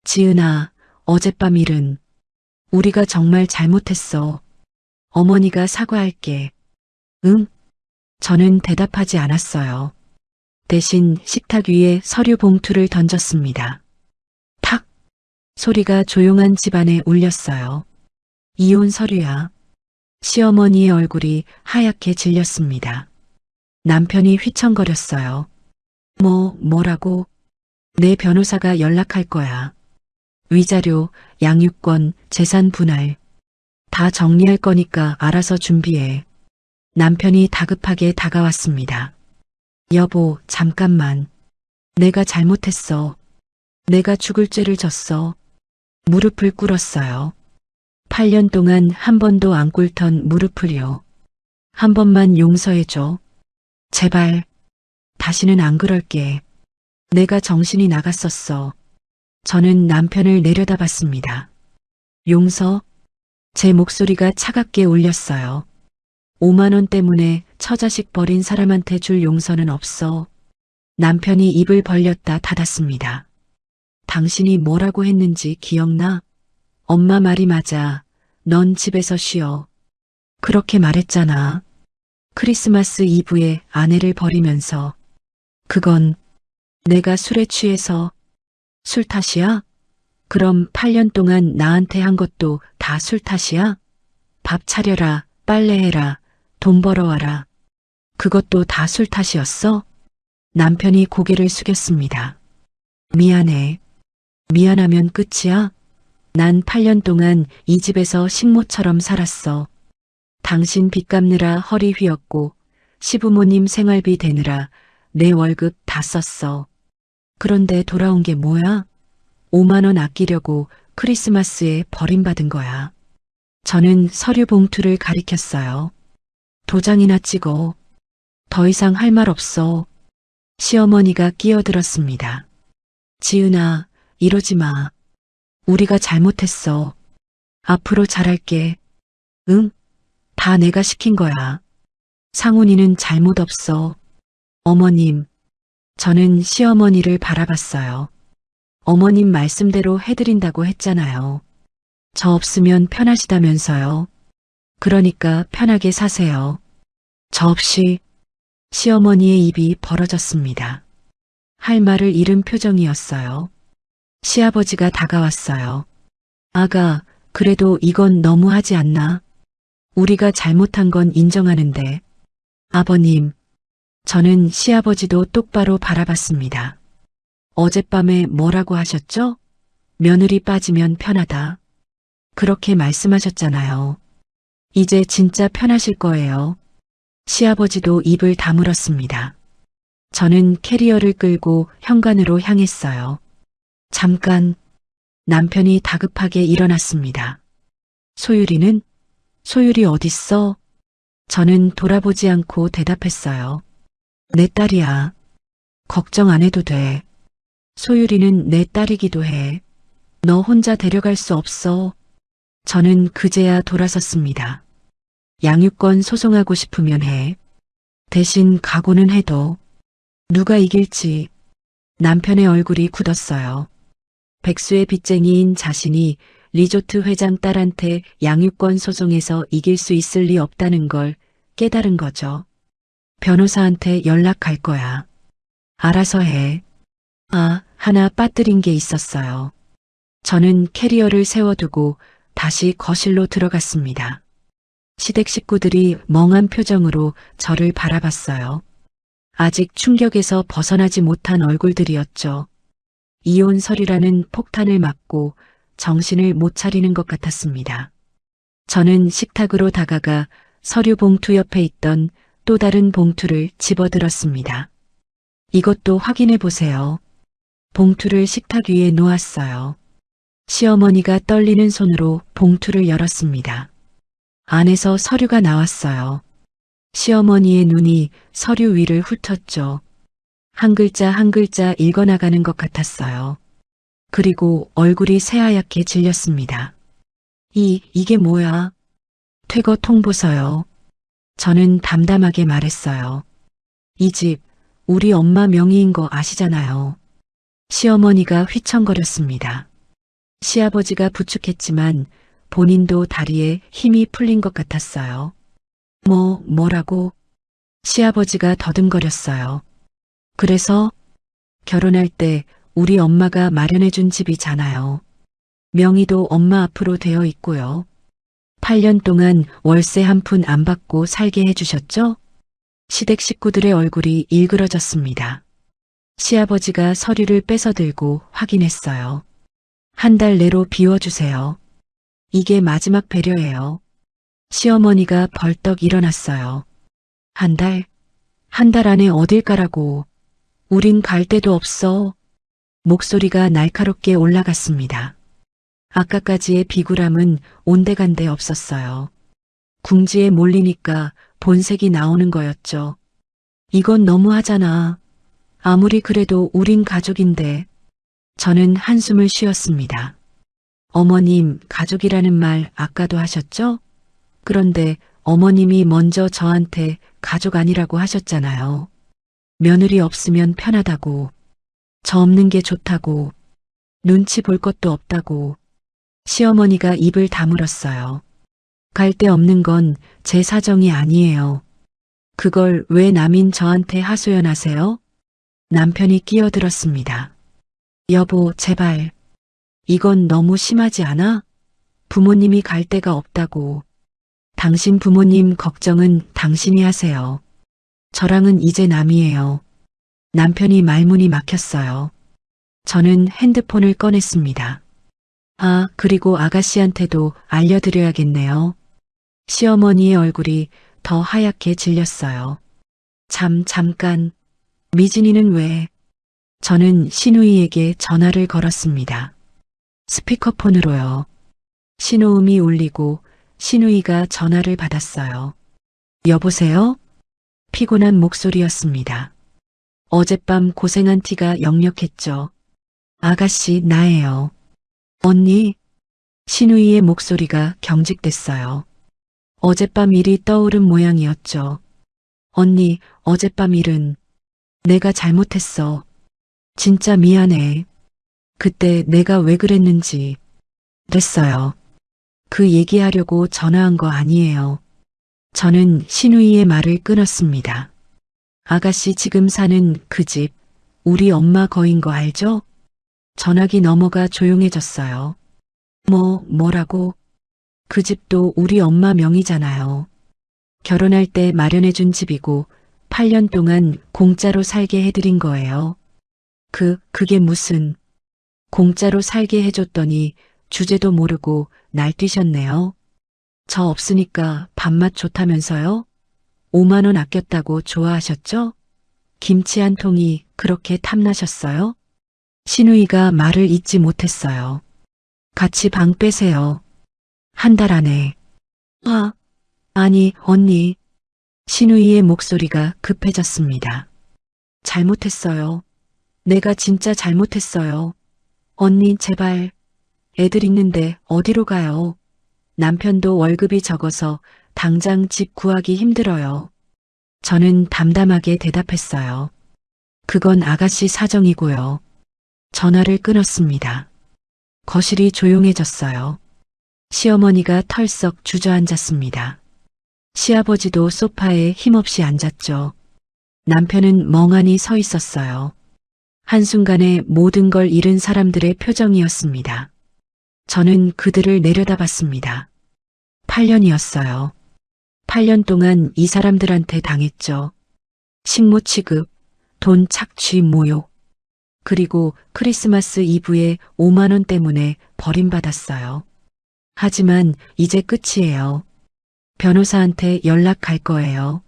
지은아, 어젯밤 일은 우리가 정말 잘못했어. 어머니가 사과할게. 응? 저는 대답하지 않았어요. 대신 식탁 위에 서류 봉투를 던졌습니다. 탁! 소리가 조용한 집안에 울렸어요. 이혼 서류야. 시어머니의 얼굴이 하얗게 질렸습니다. 남편이 휘청거렸어요. 뭐라고? 내 변호사가 연락할 거야. 위자료, 양육권, 재산 분할. 다 정리할 거니까 알아서 준비해. 남편이 다급하게 다가왔습니다. 여보, 잠깐만. 내가 잘못했어. 내가 죽을 죄를 졌어. 무릎을 꿇었어요. 8년 동안 한 번도 안 꿇던 무릎을요. 한 번만 용서해줘. 제발. 다시는 안 그럴게. 내가 정신이 나갔었어. 저는 남편을 내려다봤습니다. 용서? 제 목소리가 차갑게 울렸어요. 5만 원 때문에 처자식 버린 사람한테 줄 용서는 없어. 남편이 입을 벌렸다 닫았습니다. 당신이 뭐라고 했는지 기억나? 엄마 말이 맞아. 넌 집에서 쉬어. 그렇게 말했잖아. 크리스마스 이브에 아내를 버리면서. 그건 내가 술에 취해서. 술 탓이야? 그럼 8년 동안 나한테 한 것도 다 술 탓이야? 밥 차려라, 빨래해라, 돈 벌어와라. 그것도 다 술 탓이었어? 남편이 고개를 숙였습니다. 미안해. 미안하면 끝이야? 난 8년 동안 이 집에서 식모처럼 살았어. 당신 빚 갚느라 허리 휘었고 시부모님 생활비 대느라 내 월급 다 썼어. 그런데 돌아온 게 뭐야? 5만 원 아끼려고 크리스마스에 버림받은 거야. 저는 서류 봉투를 가리켰어요. 도장이나 찍어. 더 이상 할 말 없어. 시어머니가 끼어들었습니다. 지은아, 이러지 마. 우리가 잘못했어. 앞으로 잘할게. 응? 다 내가 시킨 거야. 상훈이는 잘못 없어. 어머님. 저는 시어머니를 바라봤어요. 어머님 말씀대로 해드린다고 했잖아요. 저 없으면 편하시다면서요. 그러니까 편하게 사세요. 저 없이. 시어머니의 입이 벌어졌습니다. 할 말을 잃은 표정이었어요. 시아버지가 다가왔어요. 아가, 그래도 이건 너무하지 않나? 우리가 잘못한 건 인정하는데. 아버님. 저는 시아버지도 똑바로 바라봤습니다. 어젯밤에 뭐라고 하셨죠? 며느리 빠지면 편하다. 그렇게 말씀하셨잖아요. 이제 진짜 편하실 거예요. 시아버지도 입을 다물었습니다. 저는 캐리어를 끌고 현관으로 향했어요. 잠깐, 남편이 다급하게 일어났습니다. 소율이는? 소율이 어딨어? 저는 돌아보지 않고 대답했어요. 내 딸이야. 걱정 안 해도 돼. 소율이는 내 딸이기도 해. 너 혼자 데려갈 수 없어. 저는 그제야 돌아섰습니다. 양육권 소송하고 싶으면 해. 대신 각오는 해도. 누가 이길지. 남편의 얼굴이 굳었어요. 백수의 빚쟁이인 자신이 리조트 회장 딸한테 양육권 소송에서 이길 수 있을 리 없다는 걸 깨달은 거죠. 변호사한테 연락할 거야. 알아서 해. 아, 하나 빠뜨린 게 있었어요. 저는 캐리어를 세워두고 다시 거실로 들어갔습니다. 시댁 식구들이 멍한 표정으로 저를 바라봤어요. 아직 충격에서 벗어나지 못한 얼굴들이었죠. 이혼 서류라는 폭탄을 맞고 정신을 못 차리는 것 같았습니다. 저는 식탁으로 다가가 서류 봉투 옆에 있던 또 다른 봉투를 집어들었습니다. 이것도 확인해 보세요. 봉투를 식탁 위에 놓았어요. 시어머니가 떨리는 손으로 봉투를 열었습니다. 안에서 서류가 나왔어요. 시어머니의 눈이 서류 위를 훑었죠. 한 글자 한 글자 읽어나가는 것 같았어요. 그리고 얼굴이 새하얗게 질렸습니다. 이게 뭐야? 퇴거 통보서요. 저는 담담하게 말했어요. 이 집, 우리 엄마 명의인 거 아시잖아요. 시어머니가 휘청거렸습니다. 시아버지가 부축했지만 본인도 다리에 힘이 풀린 것 같았어요. 뭐라고? 시아버지가 더듬거렸어요. 그래서 결혼할 때 우리 엄마가 마련해준 집이잖아요. 명의도 엄마 앞으로 되어 있고요. 8년 동안 월세 한 푼 안 받고 살게 해주셨죠? 시댁 식구들의 얼굴이 일그러졌습니다. 시아버지가 서류를 뺏어들고 확인했어요. 한 달 내로 비워주세요. 이게 마지막 배려예요. 시어머니가 벌떡 일어났어요. 한 달? 한 달 안에 어딜 가라고. 우린 갈 데도 없어. 목소리가 날카롭게 올라갔습니다. 아까까지의 비굴함은 온데간데 없었어요. 궁지에 몰리니까 본색이 나오는 거였죠. 이건 너무하잖아. 아무리 그래도 우린 가족인데. 저는 한숨을 쉬었습니다. 어머님, 가족이라는 말 아까도 하셨죠? 그런데 어머님이 먼저 저한테 가족 아니라고 하셨잖아요. 며느리 없으면 편하다고. 저 없는 게 좋다고. 눈치 볼 것도 없다고. 시어머니가 입을 다물었어요. 갈 데 없는 건 제 사정이 아니에요. 그걸 왜 남인 저한테 하소연하세요? 남편이 끼어들었습니다. 여보, 제발. 이건 너무 심하지 않아? 부모님이 갈 데가 없다고. 당신 부모님 걱정은 당신이 하세요. 저랑은 이제 남이에요. 남편이 말문이 막혔어요. 저는 핸드폰을 꺼냈습니다. 아, 그리고 아가씨한테도 알려드려야겠네요. 시어머니의 얼굴이 더 하얗게 질렸어요. 잠깐. 미진이는 왜? 저는 신우이에게 전화를 걸었습니다. 스피커폰으로요. 신호음이 울리고 신우이가 전화를 받았어요. 여보세요? 피곤한 목소리였습니다. 어젯밤 고생한 티가 역력했죠. 아가씨, 나예요. 언니? 신우이의 목소리가 경직됐어요. 어젯밤 일이 떠오른 모양이었죠. 언니, 어젯밤 일은 내가 잘못했어. 진짜 미안해. 그때 내가 왜 그랬는지. 됐어요. 그 얘기하려고 전화한 거 아니에요. 저는 신우이의 말을 끊었습니다. 아가씨 지금 사는 그 집, 우리 엄마 거인 거 알죠? 전화기 넘어가 조용해졌어요. 뭐라고? 그 집도 우리 엄마 명의잖아요. 결혼할 때 마련해준 집이고 8년 동안 공짜로 살게 해드린 거예요. 그게 무슨 공짜로 살게 해줬더니 주제도 모르고 날뛰셨네요. 저 없으니까 밥맛 좋다면서요? 5만 원 아꼈다고 좋아하셨죠? 김치 한 통이 그렇게 탐나셨어요? 신우이가 말을 잇지 못했어요. 같이 방 빼세요. 한 달 안에. 아니, 언니. 신우이의 목소리가 급해졌습니다. 잘못했어요. 내가 진짜 잘못했어요. 언니, 제발. 애들 있는데 어디로 가요? 남편도 월급이 적어서 당장 집 구하기 힘들어요. 저는 담담하게 대답했어요. 그건 아가씨 사정이고요. 전화를 끊었습니다. 거실이 조용해졌어요. 시어머니가 털썩 주저앉았습니다. 시아버지도 소파에 힘없이 앉았죠. 남편은 멍하니 서 있었어요. 한순간에 모든 걸 잃은 사람들의 표정이었습니다. 저는 그들을 내려다봤습니다. 8년이었어요. 8년 동안 이 사람들한테 당했죠. 식모 취급, 돈 착취 모욕, 그리고 크리스마스 이브에 5만 원 때문에 버림받았어요. 하지만 이제 끝이에요. 변호사한테 연락할 거예요.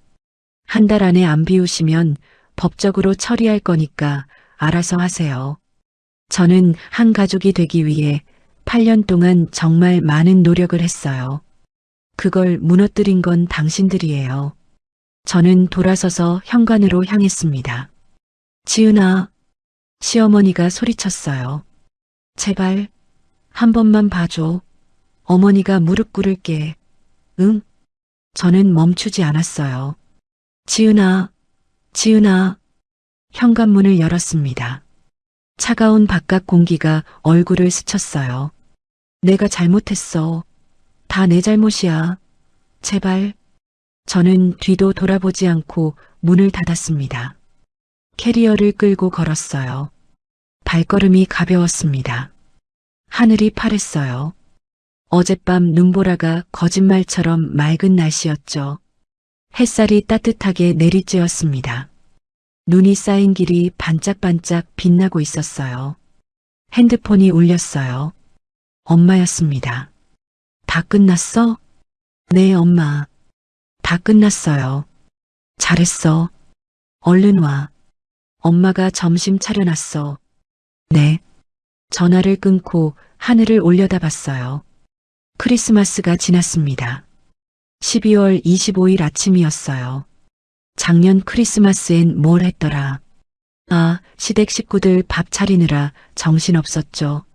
한 달 안에 안 비우시면 법적으로 처리할 거니까 알아서 하세요. 저는 한 가족이 되기 위해 8년 동안 정말 많은 노력을 했어요. 그걸 무너뜨린 건 당신들이에요. 저는 돌아서서 현관으로 향했습니다. 지은아, 시어머니가 소리쳤어요. 제발, 한 번만 봐줘. 어머니가 무릎 꿇을게. 응? 저는 멈추지 않았어요. 지은아, 지은아. 현관문을 열었습니다. 차가운 바깥 공기가 얼굴을 스쳤어요. 내가 잘못했어. 다 내 잘못이야. 제발. 저는 뒤도 돌아보지 않고 문을 닫았습니다. 캐리어를 끌고 걸었어요. 발걸음이 가벼웠습니다. 하늘이 파랬어요. 어젯밤 눈보라가 거짓말처럼 맑은 날씨였죠. 햇살이 따뜻하게 내리쬐었습니다. 눈이 쌓인 길이 반짝반짝 빛나고 있었어요. 핸드폰이 울렸어요. 엄마였습니다. 다 끝났어? 네, 엄마. 다 끝났어요. 잘했어. 얼른 와. 엄마가 점심 차려놨어. 네. 전화를 끊고 하늘을 올려다봤어요. 크리스마스가 지났습니다. 12월 25일 아침이었어요. 작년 크리스마스엔 뭘 했더라. 시댁 식구들 밥 차리느라 정신없었죠.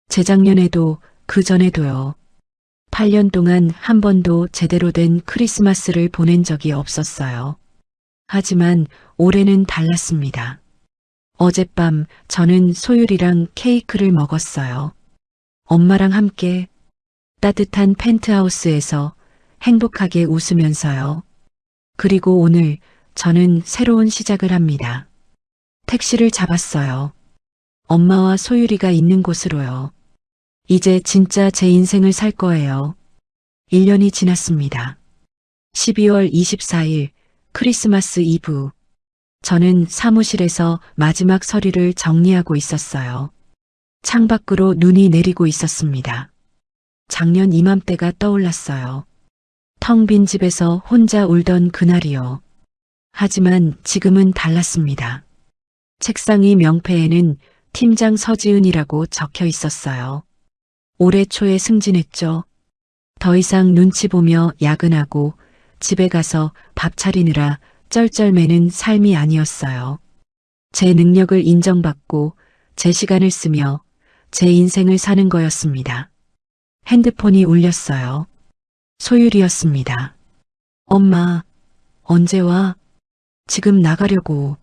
재작년에도 그 전에도요. 8년 동안 한 번도 제대로 된 크리스마스를 보낸 적이 없었어요. 하지만 올해는 달랐습니다. 어젯밤 저는 소율이랑 케이크를 먹었어요. 엄마랑 함께 따뜻한 펜트하우스에서 행복하게 웃으면서요. 그리고 오늘 저는 새로운 시작을 합니다. 택시를 잡았어요. 엄마와 소율이가 있는 곳으로요. 이제 진짜 제 인생을 살 거예요. 1년이 지났습니다. 12월 24일 크리스마스 이브. 저는 사무실에서 마지막 서류를 정리하고 있었어요. 창밖으로 눈이 내리고 있었습니다. 작년 이맘때가 떠올랐어요. 텅 빈 집에서 혼자 울던 그날이요. 하지만 지금은 달랐습니다. 책상 위 명패에는 팀장 서지은이라고 적혀 있었어요. 올해 초에 승진했죠. 더 이상 눈치 보며 야근하고 집에 가서 밥 차리느라 쩔쩔매는 삶이 아니었어요. 제 능력을 인정받고 제 시간을 쓰며 제 인생을 사는 거였습니다. 핸드폰이 울렸어요. 소율이었습니다. 엄마, 언제 와? 지금 나가려고.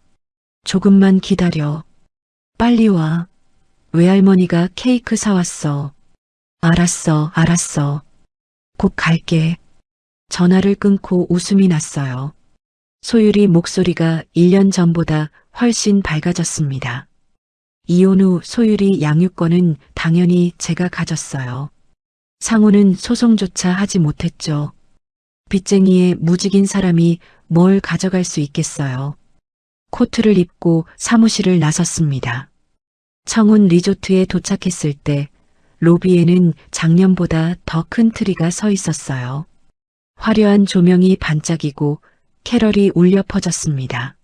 조금만 기다려. 빨리 와. 외할머니가 케이크 사왔어. 알았어. 곧 갈게. 전화를 끊고 웃음이 났어요. 소율이 목소리가 1년 전보다 훨씬 밝아졌습니다. 이혼 후 소율이 양육권은 당연히 제가 가졌어요. 상우는 소송조차 하지 못했죠. 빚쟁이의 무직인 사람이 뭘 가져갈 수 있겠어요. 코트를 입고 사무실을 나섰습니다. 청운 리조트에 도착했을 때 로비에는 작년보다 더 큰 트리가 서 있었어요. 화려한 조명이 반짝이고 캐럴이 울려 퍼졌습니다.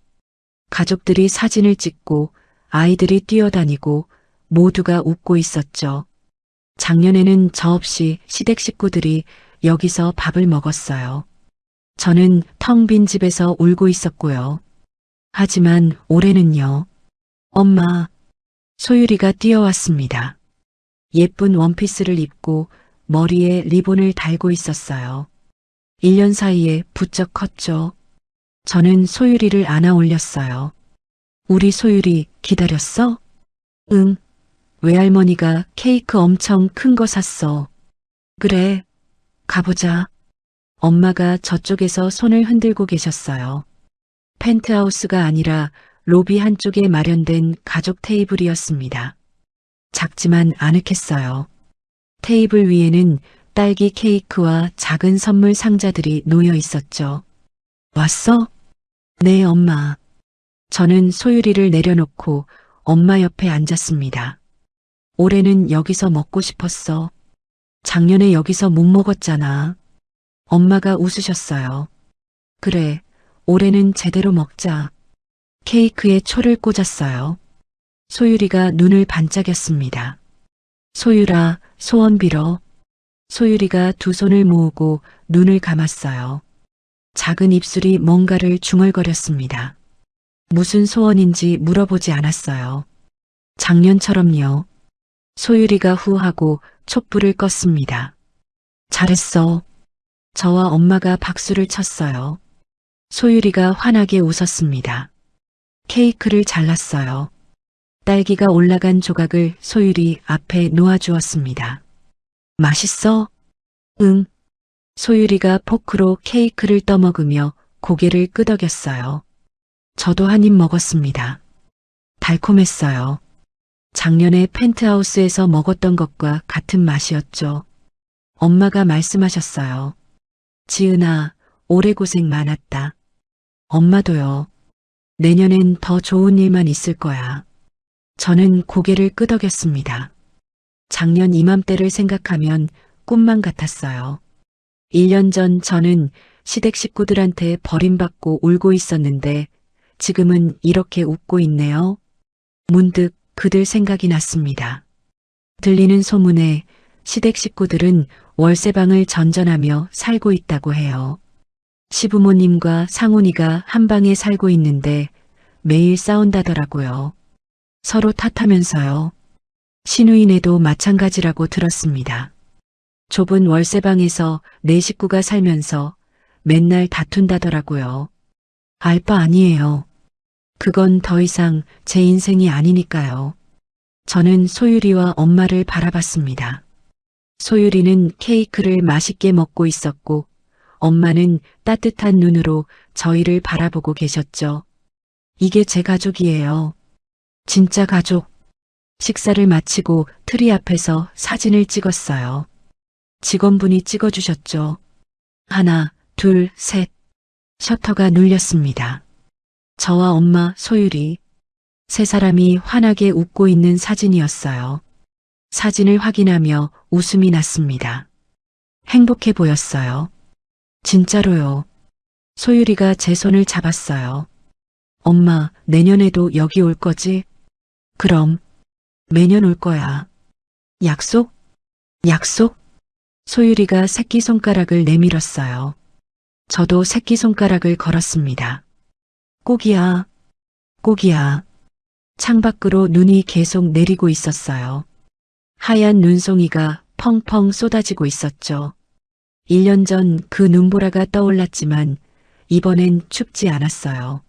가족들이 사진을 찍고 아이들이 뛰어다니고 모두가 웃고 있었죠. 작년에는 저 없이 시댁 식구들이 여기서 밥을 먹었어요. 저는 텅 빈 집에서 울고 있었고요. 하지만 올해는요. 엄마, 소율이가 뛰어왔습니다. 예쁜 원피스를 입고 머리에 리본을 달고 있었어요. 1년 사이에 부쩍 컸죠. 저는 소율이를 안아 올렸어요. 우리 소율이 기다렸어? 응. 외할머니가 케이크 엄청 큰 거 샀어. 그래. 가보자. 엄마가 저쪽에서 손을 흔들고 계셨어요. 펜트하우스가 아니라 로비 한쪽에 마련된 가족 테이블이었습니다. 작지만 아늑했어요. 테이블 위에는 딸기 케이크와 작은 선물 상자들이 놓여 있었죠. 왔어? 네, 엄마. 저는 소율이를 내려놓고 엄마 옆에 앉았습니다. 올해는 여기서 먹고 싶었어. 작년에 여기서 못 먹었잖아. 엄마가 웃으셨어요. 그래, 올해는 제대로 먹자. 케이크에 초를 꽂았어요. 소율이가 눈을 반짝였습니다. 소율아, 소원 빌어. 소율이가 두 손을 모으고 눈을 감았어요. 작은 입술이 뭔가를 중얼거렸습니다. 무슨 소원인지 물어보지 않았어요. 작년처럼요. 소율이가 후하고 촛불을 껐습니다. 잘했어. 저와 엄마가 박수를 쳤어요. 소율이가 환하게 웃었습니다. 케이크를 잘랐어요. 딸기가 올라간 조각을 소율이 앞에 놓아주었습니다. 맛있어? 응. 소율이가 포크로 케이크를 떠먹으며 고개를 끄덕였어요. 저도 한 입 먹었습니다. 달콤했어요. 작년에 펜트하우스에서 먹었던 것과 같은 맛이었죠. 엄마가 말씀하셨어요. 지은아, 올해 고생 많았다. 엄마도요. 내년엔 더 좋은 일만 있을 거야. 저는 고개를 끄덕였습니다. 작년 이맘때를 생각하면 꿈만 같았어요. 1년 전 저는 시댁 식구들한테 버림받고 울고 있었는데 지금은 이렇게 웃고 있네요. 문득 그들 생각이 났습니다. 들리는 소문에 시댁 식구들은 월세방을 전전하며 살고 있다고 해요. 시부모님과 상훈이가 한 방에 살고 있는데 매일 싸운다더라고요. 서로 탓하면서요. 시누이네도 마찬가지라고 들었습니다. 좁은 월세방에서 네 식구가 살면서 맨날 다툰다더라고요. 알 바 아니에요. 그건 더 이상 제 인생이 아니니까요. 저는 소율이와 엄마를 바라봤습니다. 소율이는 케이크를 맛있게 먹고 있었고 엄마는 따뜻한 눈으로 저희를 바라보고 계셨죠. 이게 제 가족이에요. 진짜 가족. 식사를 마치고 트리 앞에서 사진을 찍었어요. 직원분이 찍어주셨죠. 하나, 둘, 셋. 셔터가 눌렸습니다. 저와 엄마, 소율이 세 사람이 환하게 웃고 있는 사진이었어요. 사진을 확인하며 웃음이 났습니다. 행복해 보였어요. 진짜로요. 소율이가 제 손을 잡았어요. 엄마, 내년에도 여기 올 거지? 그럼, 매년 올 거야. 약속? 약속? 소율이가 새끼손가락을 내밀었어요. 저도 새끼손가락을 걸었습니다. 꼭이야. 꼭이야. 창밖으로 눈이 계속 내리고 있었어요. 하얀 눈송이가 펑펑 쏟아지고 있었죠. 1년 전 그 눈보라가 떠올랐지만 이번엔 춥지 않았어요.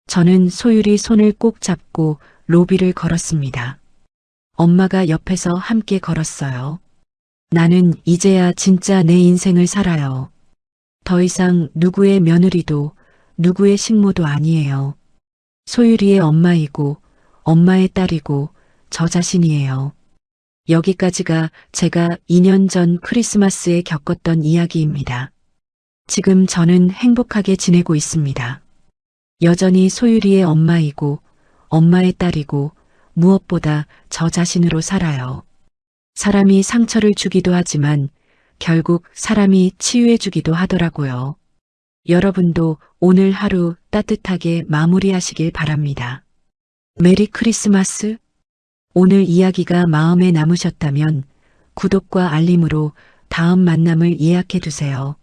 저는 소율이 손을 꼭 잡고 로비를 걸었습니다. 엄마가 옆에서 함께 걸었어요. 나는 이제야 진짜 내 인생을 살아요. 더 이상 누구의 며느리도 누구의 식모도 아니에요. 소율이의 엄마이고 엄마의 딸이고 저 자신이에요. 여기까지가 제가 2년 전 크리스마스에 겪었던 이야기입니다. 지금 저는 행복하게 지내고 있습니다. 여전히 소율이의 엄마이고 엄마의 딸이고 무엇보다 저 자신으로 살아요. 사람이 상처를 주기도 하지만 결국 사람이 치유해 주기도 하더라고요. 여러분도 오늘 하루 따뜻하게 마무리하시길 바랍니다. 메리 크리스마스? 오늘 이야기가 마음에 남으셨다면 구독과 알림으로 다음 만남을 예약해 두세요.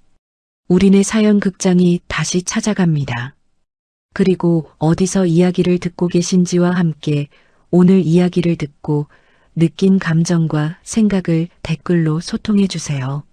우리네 사연 극장이 다시 찾아갑니다. 그리고 어디서 이야기를 듣고 계신지와 함께 오늘 이야기를 듣고 느낀 감정과 생각을 댓글로 소통해 주세요.